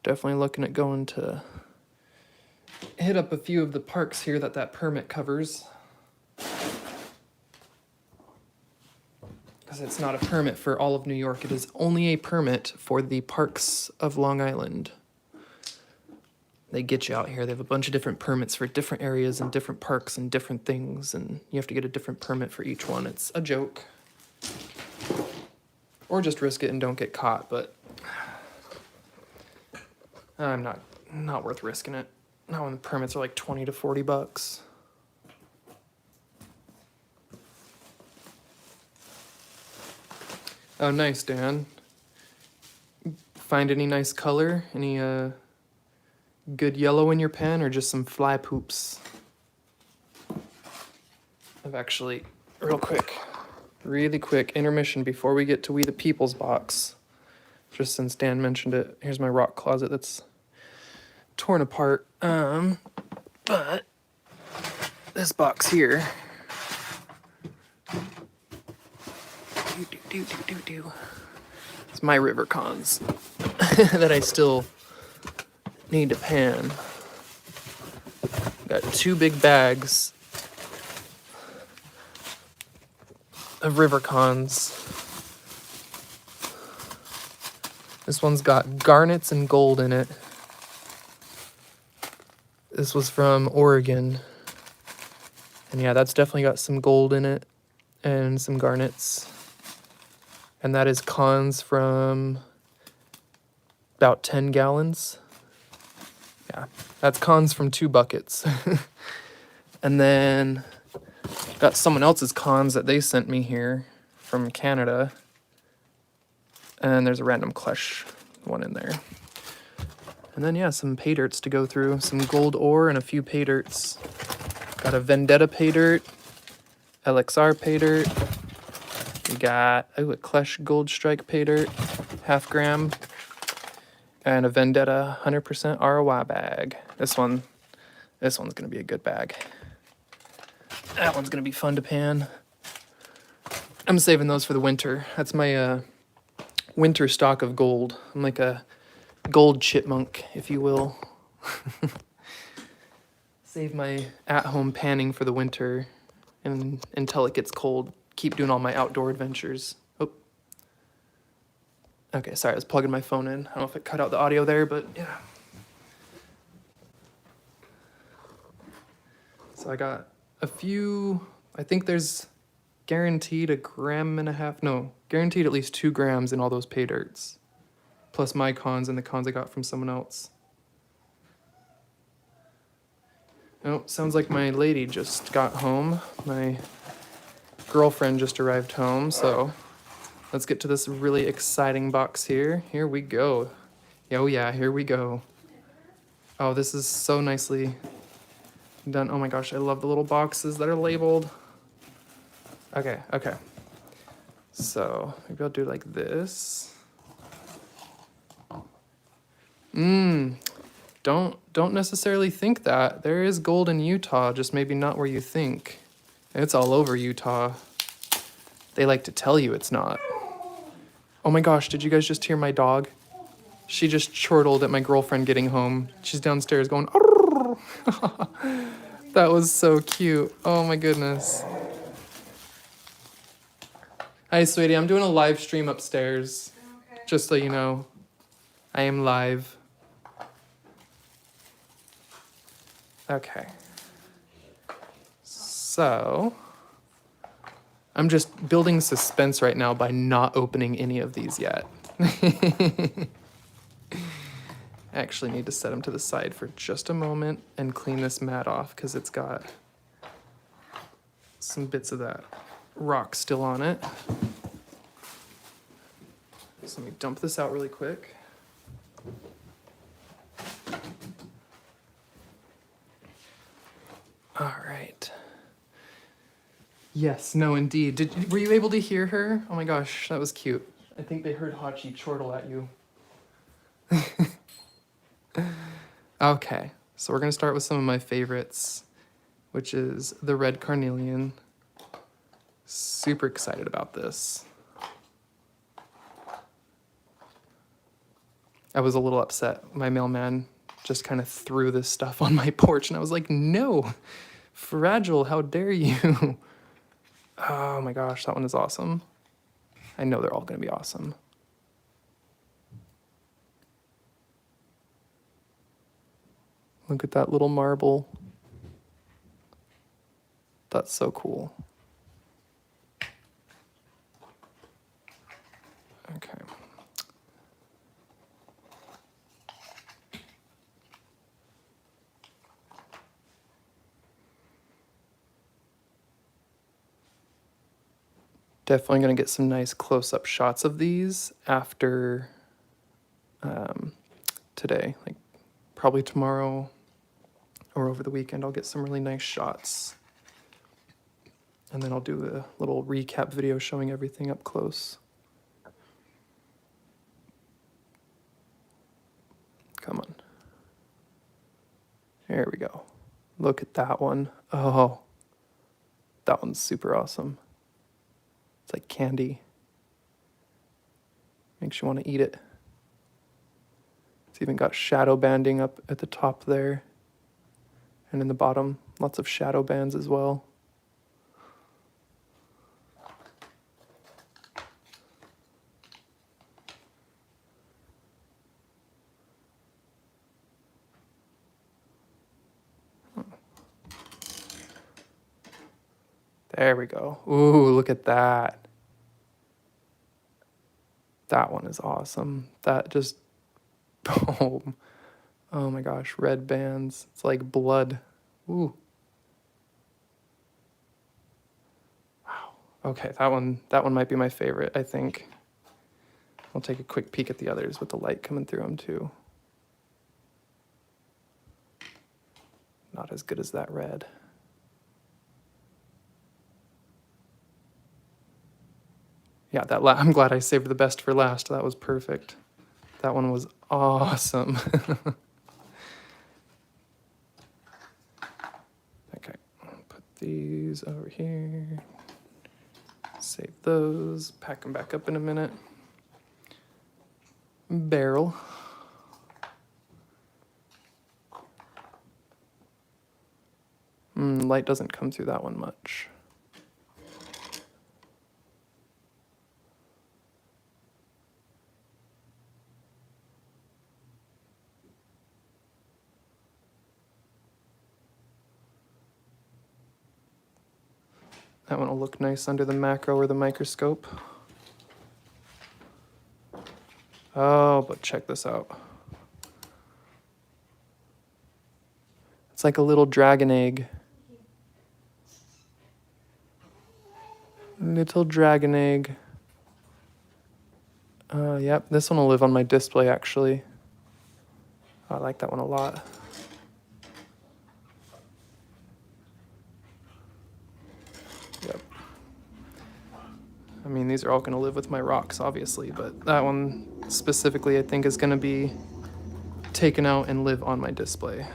definitely looking at going to hit up a few of the parks here that permit covers. Because it's not a permit for all of New York, it is only a permit for the parks of Long Island. They get you out here. They have a bunch of different permits for different areas and different parks and different things, and you have to get a different permit for each one. It's a joke. Or just risk it and don't get caught, but I'm not worth risking it. Not when the permits are like 20 to 40 bucks. Oh, nice, Dan. Find any nice color? Any good yellow in your pen, or just some fly poops? I've actually, really quick intermission before we get to We the People's box. Just since Dan mentioned it, here's my rock closet that's torn apart. But this box here. It's my river cons that I still need to pan. Got 2 big bags of river cons. This one's got garnets and gold in it. This was from Oregon. And yeah, that's definitely got some gold in it and some garnets. And that is cons from about 10 gallons. Yeah, that's cons from 2 buckets. And then got someone else's cons that they sent me here from Canada. And there's a random Klesh one in there. And then, yeah, some pay dirts to go through. Some gold ore and a few pay dirts. Got a Vendetta pay dirt, LXR pay dirt. We got a Klesh Gold Strike pay dirt, 1/2 gram. And a Vendetta 100% ROI bag. This one's going to be a good bag. That one's going to be fun to pan. I'm saving those for the winter. That's my winter stock of gold. I'm like a gold chipmunk, if you will. Save my at-home panning for the winter, and until it gets cold, keep doing all my outdoor adventures. Oh. Okay, sorry, I was plugging my phone in. I don't know if it cut out the audio there, but yeah. So I got a few, I think there's guaranteed 1.5 grams, no, guaranteed at least 2 grams in all those pay dirts. Plus my cons and the cons I got from someone else. Oh, sounds like my lady just got home. My girlfriend just arrived home, so let's get to this really exciting box here. Here we go. Oh yeah, here we go. Oh, this is so nicely done. Oh my gosh, I love the little boxes that are labeled. Okay. So maybe I'll do like this. Don't necessarily think that. There is gold in Utah, just maybe not where you think. It's all over Utah. They like to tell you it's not. Oh my gosh, did you guys just hear my dog? She just chortled at my girlfriend getting home. She's downstairs going, that was so cute. Oh my goodness. Hi, sweetie. I'm doing a live stream upstairs. Okay. Just so you know, I am live. Okay. So, I'm just building suspense right now by not opening any of these yet. I actually need to set them to the side for just a moment and clean this mat off because it's got some bits of that rock still on it. So let me dump this out really quick. All right. Yes, no, indeed. Were you able to hear her? Oh my gosh, that was cute. I think they heard Hachi chortle at you. Okay, so we're gonna start with some of my favorites, which is the red carnelian. Super excited about this. I was a little upset. My mailman just kind of threw this stuff on my porch, and I was like, no, fragile, how dare you? Oh my gosh, that one is awesome. I know they're all gonna be awesome. Look at that little marble. That's so cool. Definitely going to get some nice close-up shots of these after today. Like probably tomorrow or over the weekend, I'll get some really nice shots. And then I'll do a little recap video showing everything up close. Come on. There we go. Look at that one. Oh, that one's super awesome. It's like candy. Makes you want to eat it. It's even got shadow banding up at the top there. And in the bottom, lots of shadow bands as well. There we go. Ooh, look at that. That one is awesome. That just, boom. Oh my gosh, red bands. It's like blood. Ooh. Wow. Okay, that one might be my favorite, I think. I'll take a quick peek at the others with the light coming through them too. Not as good as that red. Yeah, I'm glad I saved the best for last. That was perfect. That one was awesome. Okay, I'll put these over here. Save those, pack them back up in a minute. Barrel. Light doesn't come through that one much. That one will look nice under the macro or the microscope. Oh, but check this out. It's like a little dragon egg. Little dragon egg. Yep, this one will live on my display actually. I like that one a lot. Yep. I mean, these are all going to live with my rocks, obviously, but that one specifically I think is going to be taken out and live on my display.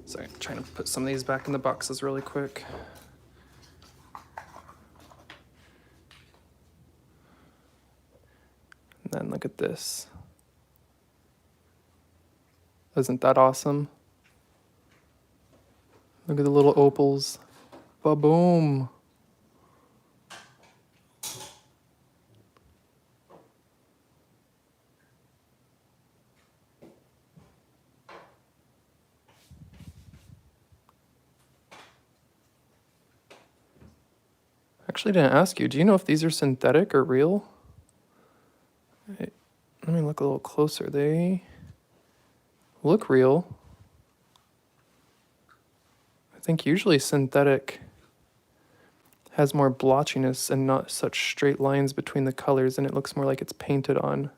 Sorry, I'm trying to put some of these back in the boxes really quick. And then look at this. Isn't that awesome? Look at the little opals. Ba-boom. Actually, didn't ask you. Do you know if these are synthetic or real? Let me look a little closer. They look real. I think usually synthetic has more blotchiness and not such straight lines between the colors, and it looks more like it's painted on.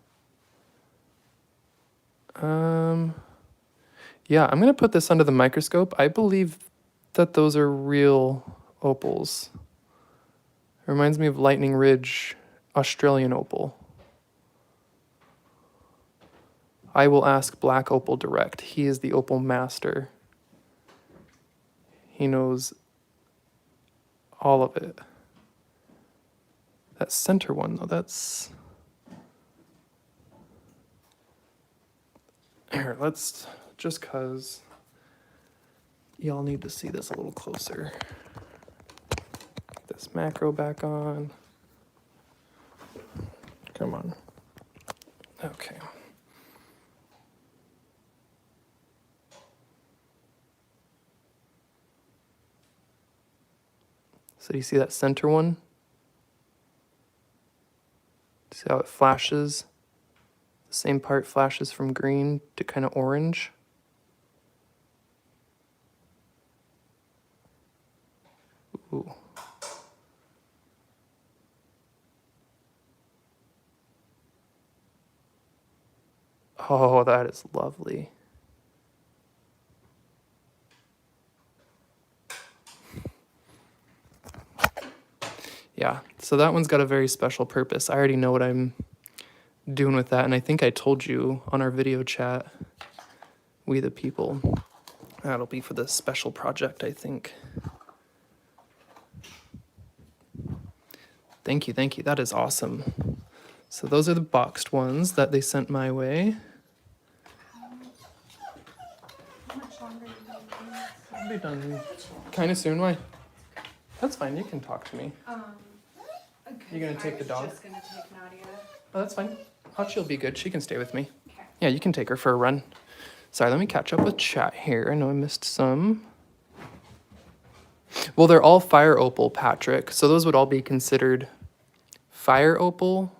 Yeah, I'm gonna put this under the microscope. I believe that those are real opals. It reminds me of Lightning Ridge Australian opal. I will ask Black Opal direct. He is the opal master. He knows all of it. That center one, though, that's... Here, let's, just because y'all need to see this a little closer. Get this macro back on. Come on. Okay. So you see that center one? See how it flashes? The same part flashes from green to kind of orange. Ooh. Oh, that is lovely. Yeah, so that one's got a very special purpose. I already know what I'm doing with that, and I think I told you on our video chat, We the People. That'll be for the special project, I think. Thank you, thank you. That is awesome. So those are the boxed ones that they sent my way. How much longer do you need? I'll be done kind of soon. Why? That's fine. You can talk to me. Okay. You gonna take the dog? I was just gonna take Nadia. Oh, that's fine. She'll be good. She can stay with me. Okay. Yeah, you can take her for a run. Sorry, let me catch up with chat here. I know I missed some. Well, they're all fire opal, Patrick. So those would all be considered fire opal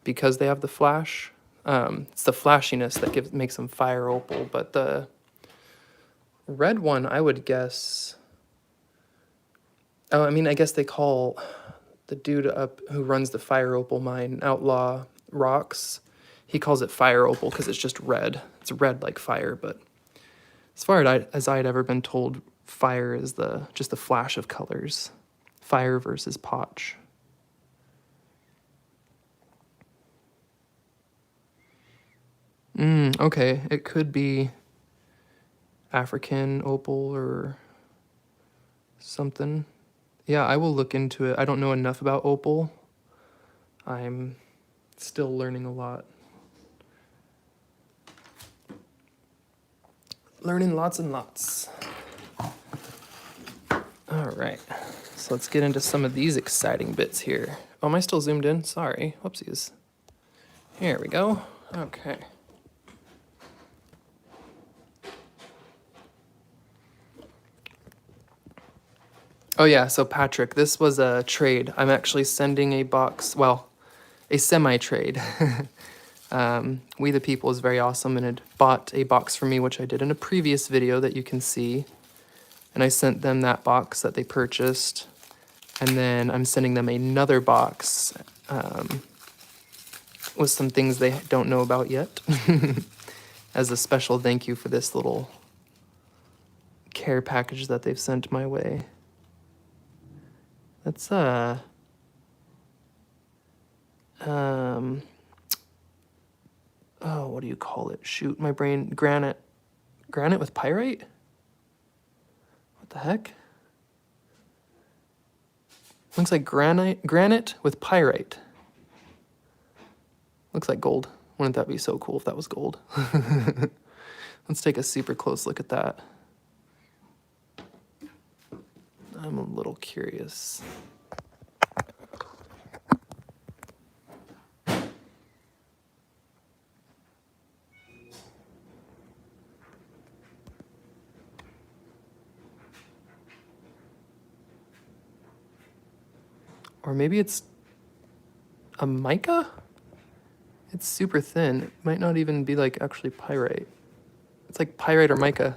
because they have the flash. It's the flashiness that makes them fire opal, but the red one, I would guess. Oh, I mean, I guess they call the dude up who runs the fire opal mine, Outlaw Rocks. He calls it fire opal because it's just red. It's red like fire, but as far as I'd ever been told, fire is just the flash of colors. Fire versus potch. Okay, it could be African opal or something. Yeah, I will look into it. I don't know enough about opal. I'm still learning a lot. Learning lots and lots. All right, so let's get into some of these exciting bits here. Oh, am I still zoomed in? Sorry, whoopsies. Here we go. Okay. Oh yeah, so Patrick, this was a trade. I'm actually sending a box, well, a semi-trade. We the People is very awesome and had bought a box for me, which I did in a previous video that you can see. And I sent them that box that they purchased. And then I'm sending them another box with some things they don't know about yet. As a special thank you for this little care package that they've sent my way. That's oh, what do you call it? Shoot, my brain. Granite with pyrite? What the heck? Looks like granite with pyrite. Looks like gold. Wouldn't that be so cool if that was gold? Let's take a super close look at that. I'm a little curious. Or maybe it's a mica? It's super thin. It might not even be like actually pyrite. It's like pyrite or mica.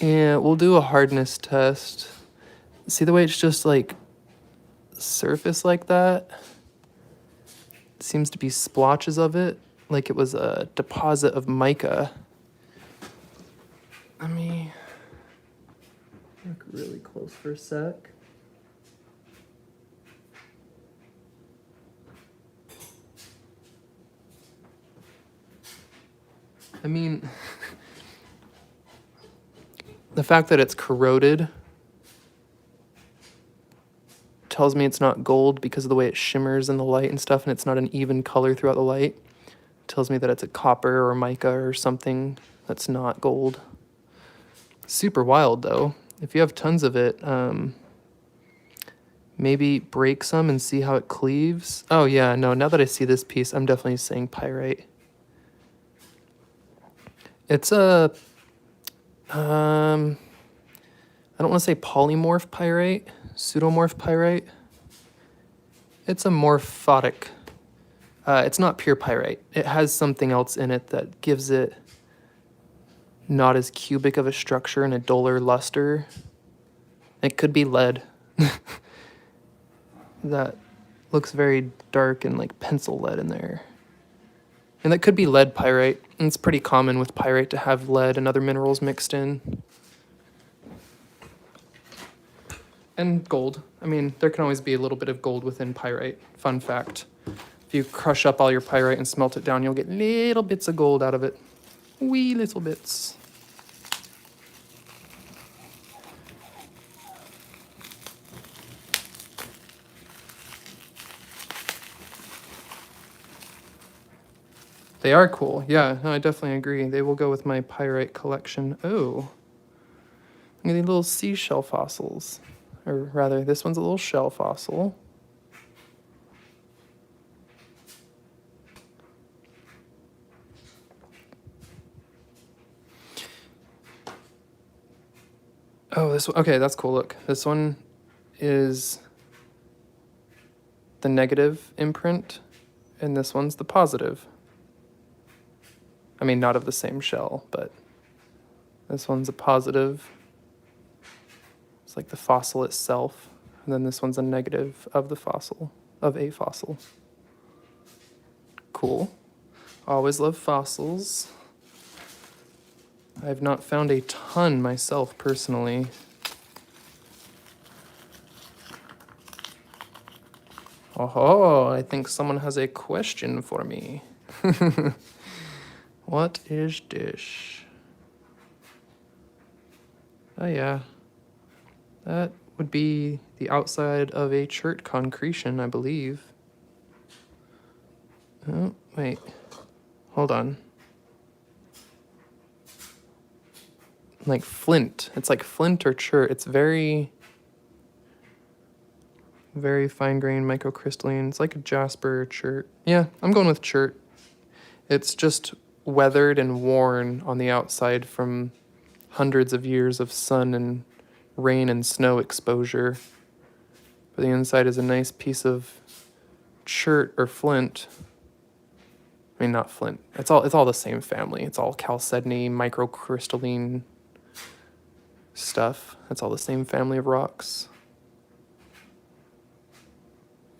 Yeah, we'll do a hardness test. See the way it's just like surface like that? It seems to be splotches of it, like it was a deposit of mica. Let me look really close for a sec. I mean, the fact that it's corroded tells me it's not gold because of the way it shimmers in the light and stuff, and it's not an even color throughout the light. Tells me that it's a copper or mica or something that's not gold. Super wild though. If you have tons of it, maybe break some and see how it cleaves. Oh yeah, no, now that I see this piece, I'm definitely saying pyrite. It's a, I don't want to say polymorph pyrite, pseudomorph pyrite. It's a morphotic. It's not pure pyrite. It has something else in it that gives it not as cubic of a structure and a duller luster. It could be lead. That looks very dark and like pencil lead in there. And that could be lead pyrite. And it's pretty common with pyrite to have lead and other minerals mixed in. And gold. I mean, there can always be a little bit of gold within pyrite. Fun fact. If you crush up all your pyrite and smelt it down, you'll get little bits of gold out of it. Wee little bits. They are cool. Yeah, no, I definitely agree. They will go with my pyrite collection. Oh. Look at these little seashell fossils. Or rather, this one's a little shell fossil. Oh, this one. Okay, that's cool. Look, this one is the negative imprint, and this one's the positive. I mean, not of the same shell, but this one's a positive. It's like the fossil itself. And then this one's a negative of the fossil, of a fossil. Cool. Always love fossils. I've not found a ton myself personally. Oh, I think someone has a question for me. What is this? Oh yeah. That would be the outside of a chert concretion, I believe. Oh, wait. Hold on. Like flint. It's like flint or chert. It's very, very fine-grained microcrystalline. It's like a jasper chert. Yeah, I'm going with chert. It's just weathered and worn on the outside from hundreds of years of sun and rain and snow exposure. But the inside is a nice piece of chert or flint. I mean, not flint. It's all the same family. It's all chalcedony, microcrystalline stuff. It's all the same family of rocks.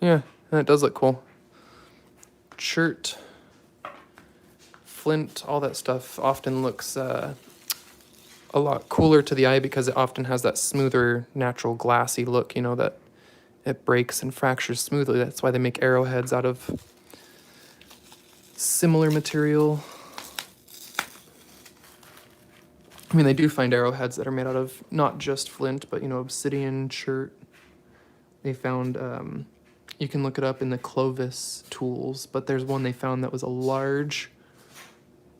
Yeah, and it does look cool. Chert, flint, all that stuff often looks a lot cooler to the eye because it often has that smoother, natural, glassy look, you know, that it breaks and fractures smoothly. That's why they make arrowheads out of similar material. I mean, they do find arrowheads that are made out of not just flint, but, you know, obsidian, chert. They found, you can look it up in the Clovis tools, but there's one they found that was a large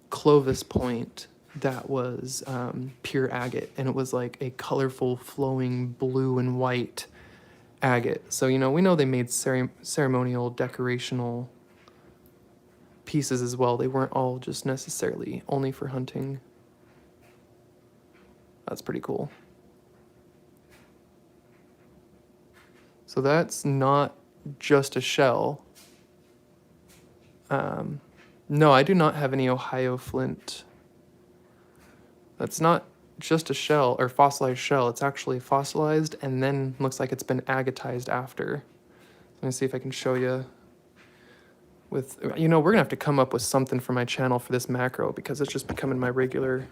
Clovis point that was pure agate, and it was like a colorful, flowing blue and white agate. So, you know, we know they made ceremonial, decorational pieces as well. They weren't all just necessarily only for hunting. That's pretty cool. So that's not just a shell. No, I do not have any Ohio flint. That's not just a shell or fossilized shell. It's actually fossilized and then looks like it's been agatized after. Let me see if I can show you. With, you know, we're gonna have to come up with something for my channel for this macro because it's just becoming my regular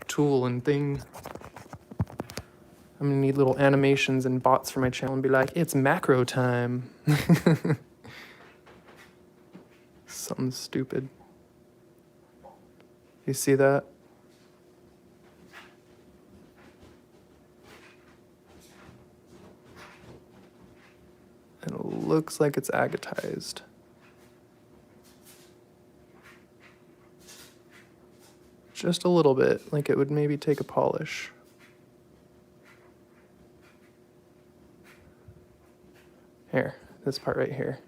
tool and thing. I'm gonna need little animations and bots for my channel and be like, it's macro time. Something stupid. You see that? And it looks like it's agatized. Just a little bit, like it would maybe take a polish. Here, this part right here.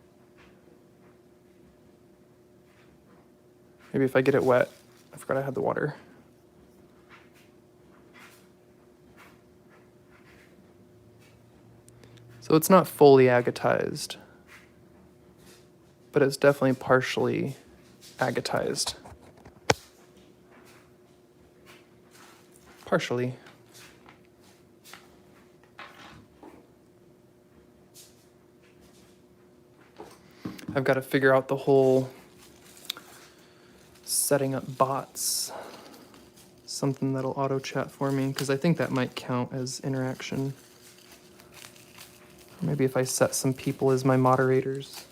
Maybe if I get it wet. I forgot I had the water. So it's not fully agatized, but it's definitely partially agatized. Partially. I've got to figure out the whole setting up bots. Something that'll auto chat for me, because I think that might count as interaction. Maybe if I set some people as my moderators.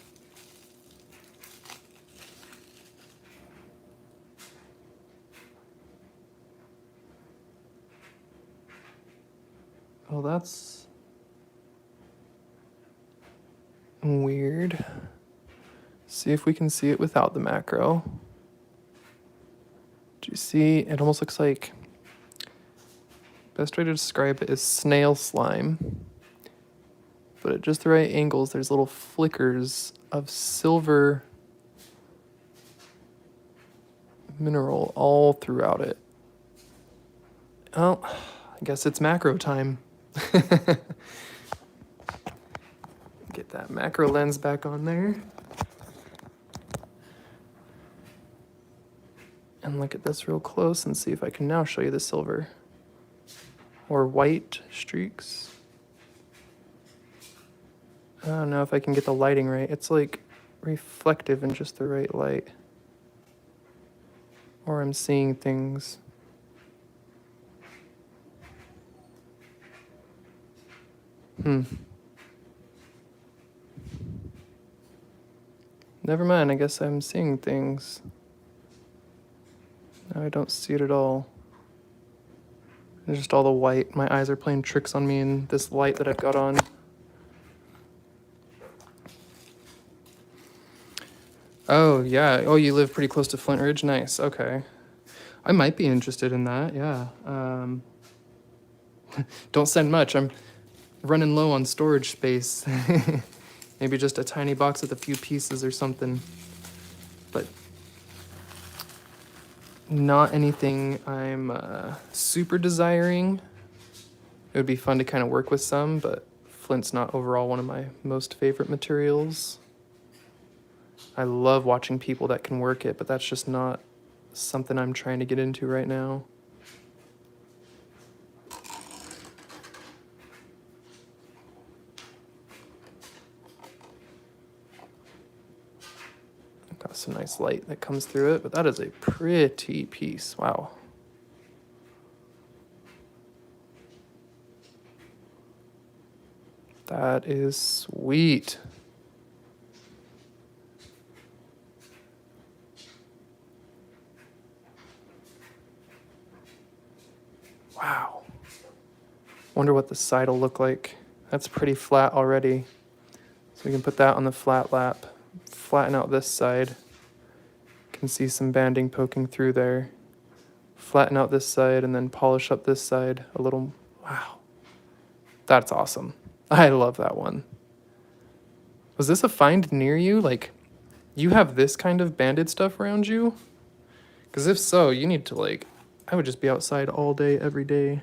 Oh, that's weird. See if we can see it without the macro. Do you see? It almost looks like, best way to describe it is snail slime. But at just the right angles, there's little flickers of silver mineral all throughout it. Oh, I guess it's macro time. Get that macro lens back on there. And look at this real close and see if I can now show you the silver or white streaks. I don't know if I can get the lighting right. It's like reflective in just the right light. Or I'm seeing things. Never mind, I guess I'm seeing things. Now I don't see it at all. There's just all the white. My eyes are playing tricks on me in this light that I've got on. Oh, yeah. Oh, you live pretty close to Flint Ridge? Nice. Okay. I might be interested in that, yeah. Don't send much. I'm running low on storage space. Maybe just a tiny box with a few pieces or something. But not anything I'm super desiring. It would be fun to kind of work with some, but Flint's not overall one of my most favorite materials. I love watching people that can work it, but that's just not something I'm trying to get into right now. Got some nice light that comes through it, but that is a pretty piece. Wow. That is sweet. Wow. Wonder what the side will look like. That's pretty flat already. So we can put that on the flat lap. Flatten out this side. Can see some banding poking through there. Flatten out this side and then polish up this side a little. Wow. That's awesome. I love that one. Was this a find near you? Like, you have this kind of banded stuff around you? Because if so, you need to, like, I would just be outside all day, every day.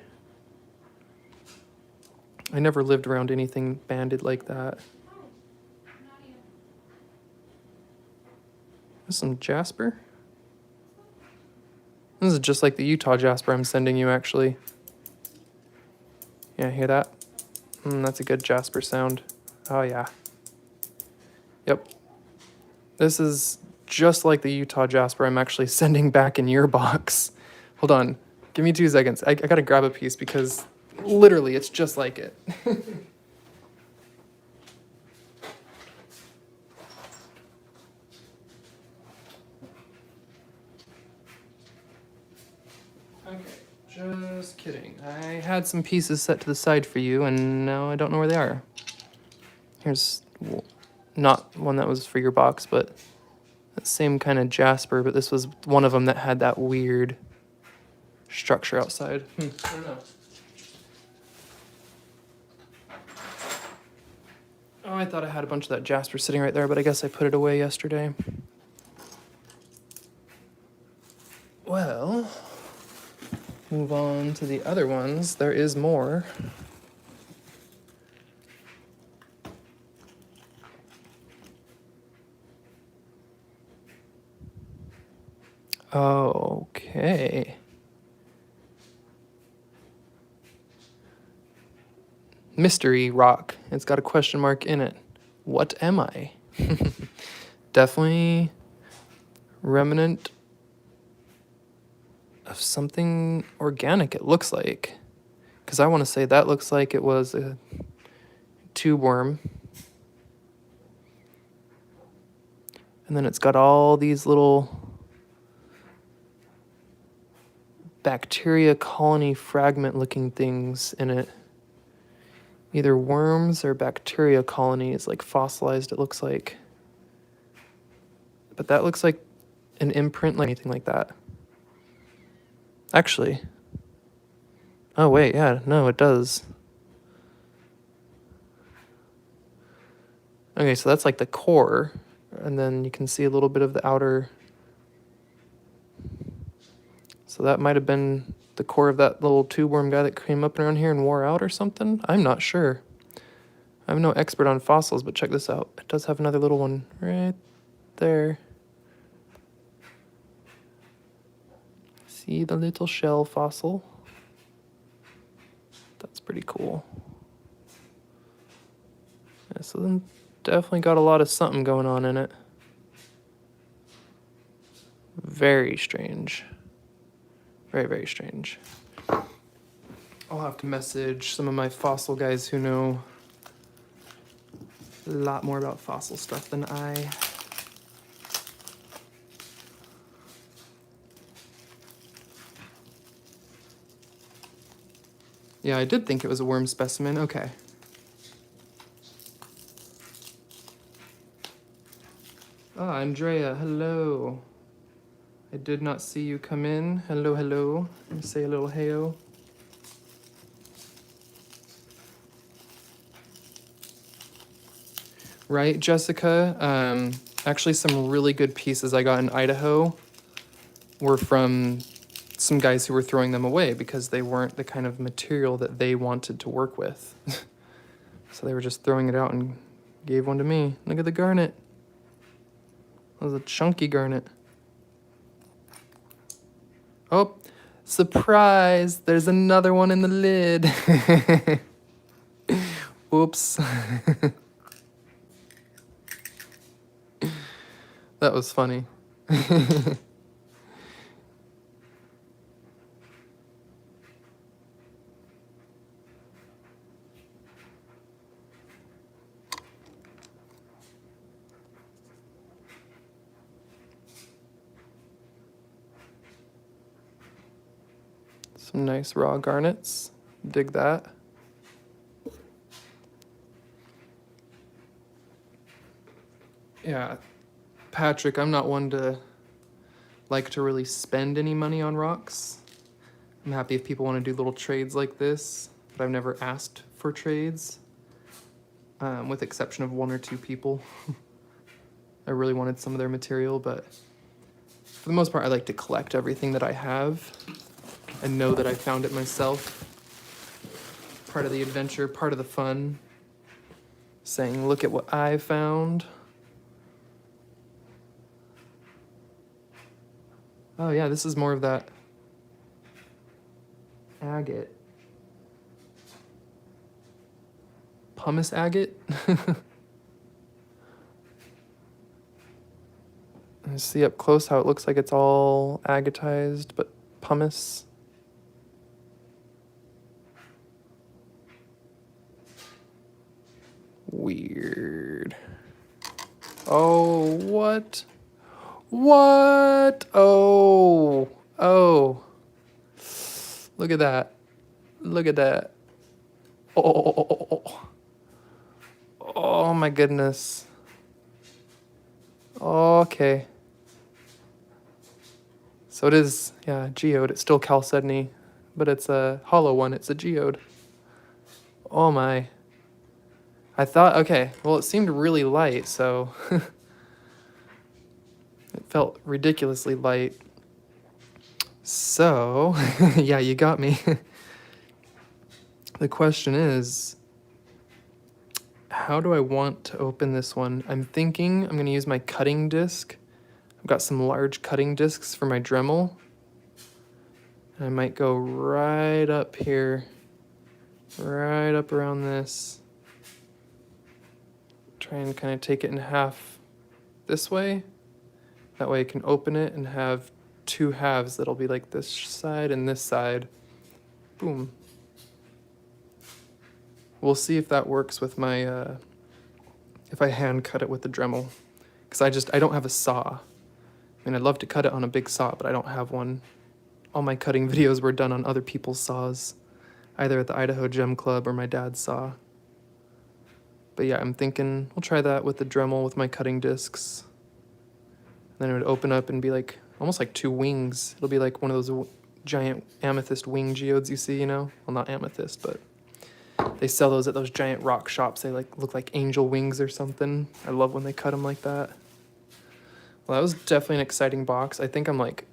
I never lived around anything banded like that. There's some jasper. This is just like the Utah jasper I'm sending you, actually. Yeah, hear that? That's a good jasper sound. Oh, yeah. Yep. This is just like the Utah jasper I'm actually sending back in your box. Hold on. Give me 2 seconds. I gotta grab a piece because literally it's just like it. Okay, just kidding. I had some pieces set to the side for you, and now I don't know where they are. Here's not one that was for your box, but that same kind of jasper, but this was one of them that had that weird structure outside. I don't know. Oh, I thought I had a bunch of that jasper sitting right there, but I guess I put it away yesterday. Well, move on to the other ones. There is more. Okay. mystery rock. It's got a question mark in it. What am I? Definitely remnant of something organic, it looks like. Because I want to say that looks like it was a tube worm. And then it's got all these little bacteria colony fragment looking things in it. Either worms or bacteria colonies, like fossilized, it looks like. But that looks like an imprint, like anything like that. Actually. Oh, wait, yeah, no, it does. Okay, so that's like the core. And then you can see a little bit of the outer. So that might have been the core of that little tube worm guy that came up around here and wore out or something. I'm not sure. I'm no expert on fossils, but check this out. It does have another little one right there. See the little shell fossil? That's pretty cool. Yeah, so then definitely got a lot of something going on in it. Very strange. Very, very strange. I'll have to message some of my fossil guys who know a lot more about fossil stuff than I. Yeah, I did think it was a worm specimen. Okay. Ah, Andrea, hello. I did not see you come in. Hello, hello. Let me say a little heyo. Right, Jessica? Actually, some really good pieces I got in Idaho were from some guys who were throwing them away because they weren't the kind of material that they wanted to work with. So they were just throwing it out and gave one to me. Look at the garnet. That was a chunky garnet. Oh, surprise! There's another one in the lid. Whoops. That was funny. Some nice raw garnets. Dig that. Yeah, Patrick, I'm not one to like to really spend any money on rocks. I'm happy if people want to do little trades like this, but I've never asked for trades, with exception of one or two people. I really wanted some of their material, but for the most part, I like to collect everything that I have and know that I found it myself. Part of the adventure, part of the fun. Saying, look at what I found. Oh yeah, this is more of that agate. Pumice agate? And see up close how it looks like it's all agatized, but pumice. Weird. Oh, what? What? Oh. Oh. Look at that. Look at that. Oh. Oh my goodness. Okay. So it is, yeah, geode. It's still chalcedony, but it's a hollow one. It's a geode. Oh my. I thought, okay, well, it seemed really light, so it felt ridiculously light. So, yeah, you got me. The question is, how do I want to open this one? I'm thinking I'm going to use my cutting disc. I've got some large cutting discs for my Dremel. I might go right up here right up around this. Try and kind of take it in half this way. That way I can open it and have two halves that'll be like this side and this side. Boom. We'll see if that works with my, if I hand cut it with the Dremel. Because I don't have a saw. I mean, I'd love to cut it on a big saw, but I don't have one. All my cutting videos were done on other people's saws, either at the Idaho Gem Club or my dad's saw. But yeah, I'm thinking we'll try that with the Dremel with my cutting discs. Then it would open up and be like, almost like two wings. It'll be like one of those giant amethyst wing geodes you see, you know? Well, not amethyst, but they sell those at those giant rock shops. They like look like angel wings or something. I love when they cut them like that. Well, that was definitely an exciting box. I think I'm like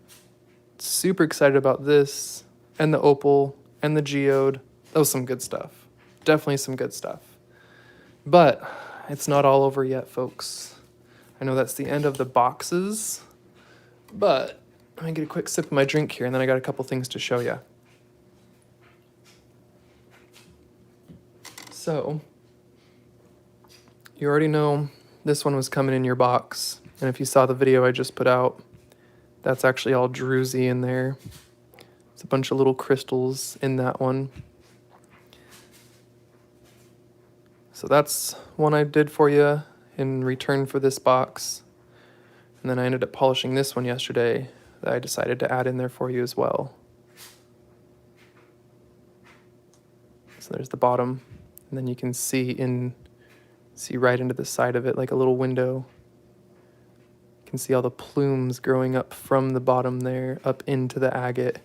super excited about this and the opal and the geode. That was some good stuff. Definitely some good stuff. But it's not all over yet, folks. I know that's the end of the boxes, but I'm gonna get a quick sip of my drink here and then I got a couple things to show you. So, you already know this one was coming in your box. And if you saw the video I just put out, that's actually all druzy in there. It's a bunch of little crystals in that one. So that's one I did for you in return for this box. And then I ended up polishing this one yesterday that I decided to add in there for you as well. So there's the bottom. And then you can see right into the side of it like a little window. You can see all the plumes growing up from the bottom there up into the agate.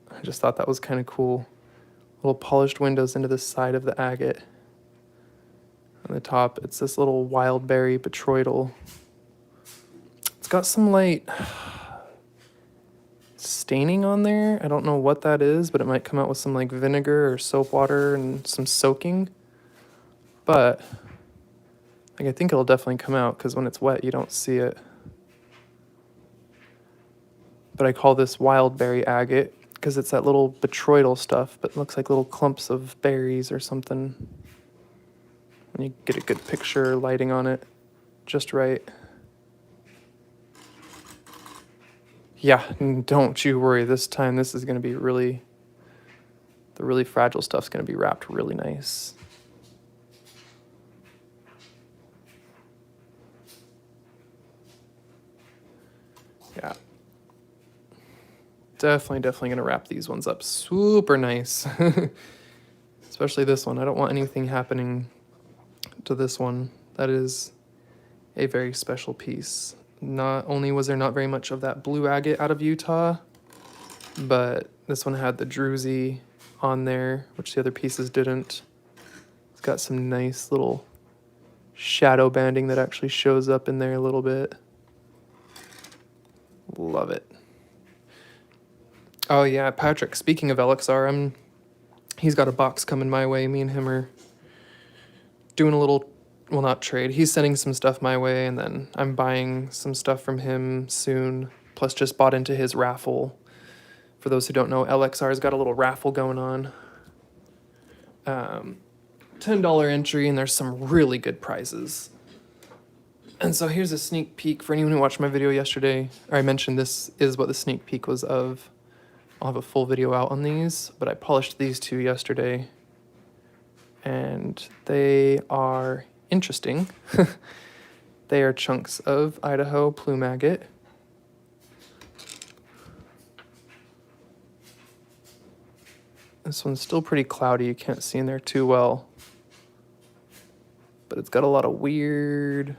I just thought that was kind of cool. Little polished windows into the side of the agate. On the top, it's this little wild berry botryoidal. It's got some light staining on there. I don't know what that is, but it might come out with some like vinegar or soap water and some soaking. But like I think it'll definitely come out because when it's wet, you don't see it. But I call this wild berry agate because it's that little botryoidal stuff, but it looks like little clumps of berries or something. When you get a good picture lighting on it just right. Yeah, and don't you worry. This time this is going to be the really fragile stuff's going to be wrapped really nice. Yeah. Definitely going to wrap these ones up super nice. Especially this one. I don't want anything happening to this one. That is a very special piece. Not only was there not very much of that blue agate out of Utah, but this one had the druzy on there, which the other pieces didn't. It's got some nice little shadow banding that actually shows up in there a little bit. Love it. Oh yeah, Patrick, speaking of LXR, he's got a box coming my way. Me and him are doing a little, well, not trade. He's sending some stuff my way, and then I'm buying some stuff from him soon. Plus just bought into his raffle. For those who don't know, LXR's got a little raffle going on. $10 entry, and there's some really good prizes. And so here's a sneak peek for anyone who watched my video yesterday. Or I mentioned this is what the sneak peek was of. I'll have a full video out on these, but I polished these two yesterday. And they are interesting. They are chunks of Idaho plume agate. This one's still pretty cloudy, you can't see in there too well. But it's got a lot of weird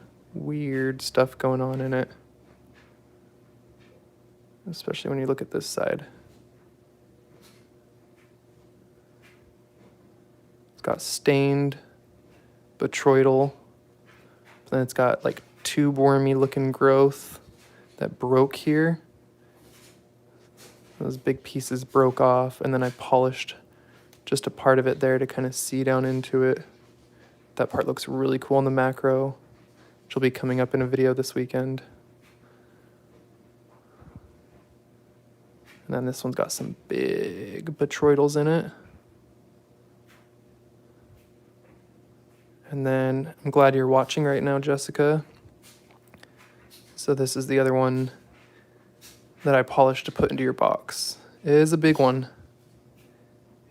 stuff going on in it. Especially when you look at this side. It's got stained botryoidal. Then it's got like tube wormy looking growth that broke here. Those big pieces broke off, and then I polished just a part of it there to kind of see down into it. That part looks really cool in the macro, which will be coming up in a video this weekend. And then this one's got some big botroidals in it. And then I'm glad you're watching right now, Jessica. So this is the other one that I polished to put into your box. It is a big one.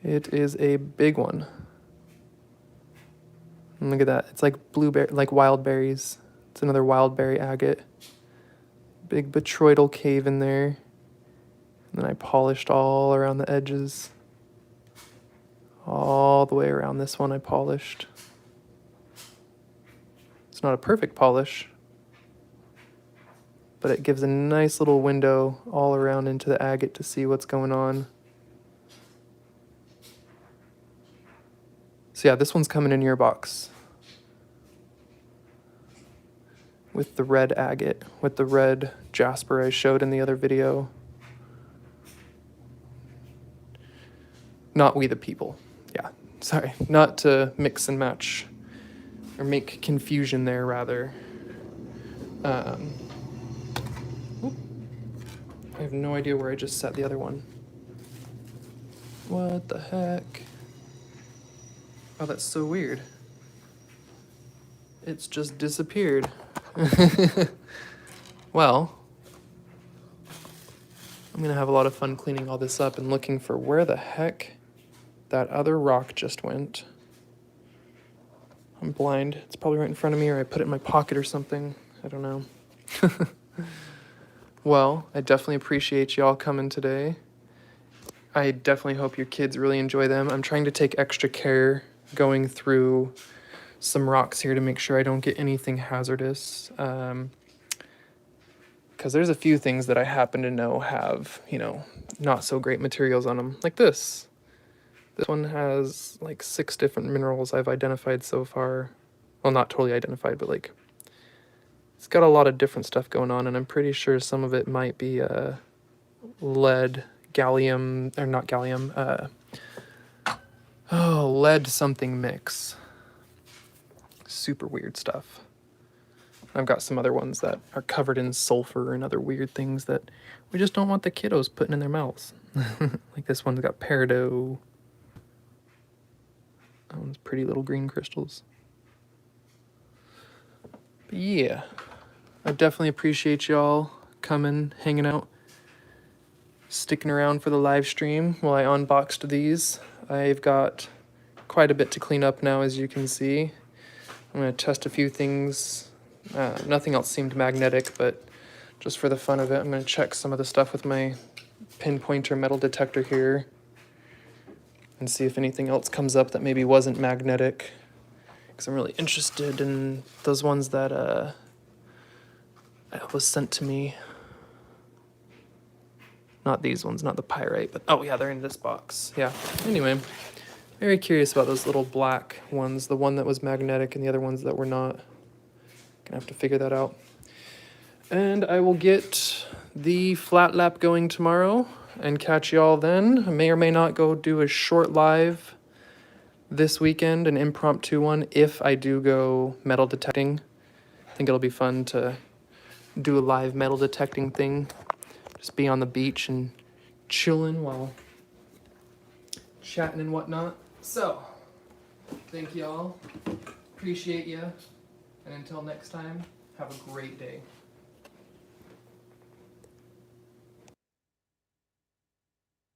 It is a big one. And look at that. It's like blueberry, like wild berries. It's another wild berry agate. Big botroidal cave in there. And then I polished all around the edges. All the way around this one I polished. It's not a perfect polish, but it gives a nice little window all around into the agate to see what's going on. So yeah, this one's coming in your box. With the red agate, with the red jasper I showed in the other video. Not we the people. Yeah, sorry. Not to mix and match, or make confusion there, rather. I have no idea where I just set the other one. What the heck? Oh, that's so weird. It's just disappeared. Well, I'm gonna have a lot of fun cleaning all this up and looking for where the heck that other rock just went. I'm blind. It's probably right in front of me, or I put it in my pocket or something. I don't know. Well, I definitely appreciate y'all coming today. I definitely hope your kids really enjoy them. I'm trying to take extra care going through some rocks here to make sure I don't get anything hazardous. Because there's a few things that I happen to know have, not so great materials on them. Like this. This one has like 6 different minerals I've identified so far. Well, not totally identified, but like it's got a lot of different stuff going on, and I'm pretty sure some of it might be lead, gallium, or not gallium, lead something mix. Super weird stuff. I've got some other ones that are covered in sulfur and other weird things that we just don't want the kiddos putting in their mouths. Like this one's got peridot. That one's pretty little green crystals. But yeah, I definitely appreciate y'all coming, hanging out, sticking around for the live stream while I unboxed these. I've got quite a bit to clean up now, as you can see. I'm going to test a few things. Nothing else seemed magnetic, but just for the fun of it, I'm going to check some of the stuff with my pinpointer metal detector here and see if anything else comes up that maybe wasn't magnetic. Because I'm really interested in those ones that was sent to me. Not these ones, not the pyrite, but oh yeah, they're in this box. Yeah, anyway, very curious about those little black ones, the one that was magnetic and the other ones that were not. Gonna have to figure that out. And I will get the flat lap going tomorrow and catch y'all then. I may or may not go do a short live this weekend, an impromptu one, if I do go metal detecting. I think it'll be fun to do a live metal detecting thing. Just be on the beach and chilling while chatting and whatnot. So, thank y'all. Appreciate you. And until next time, have a great day.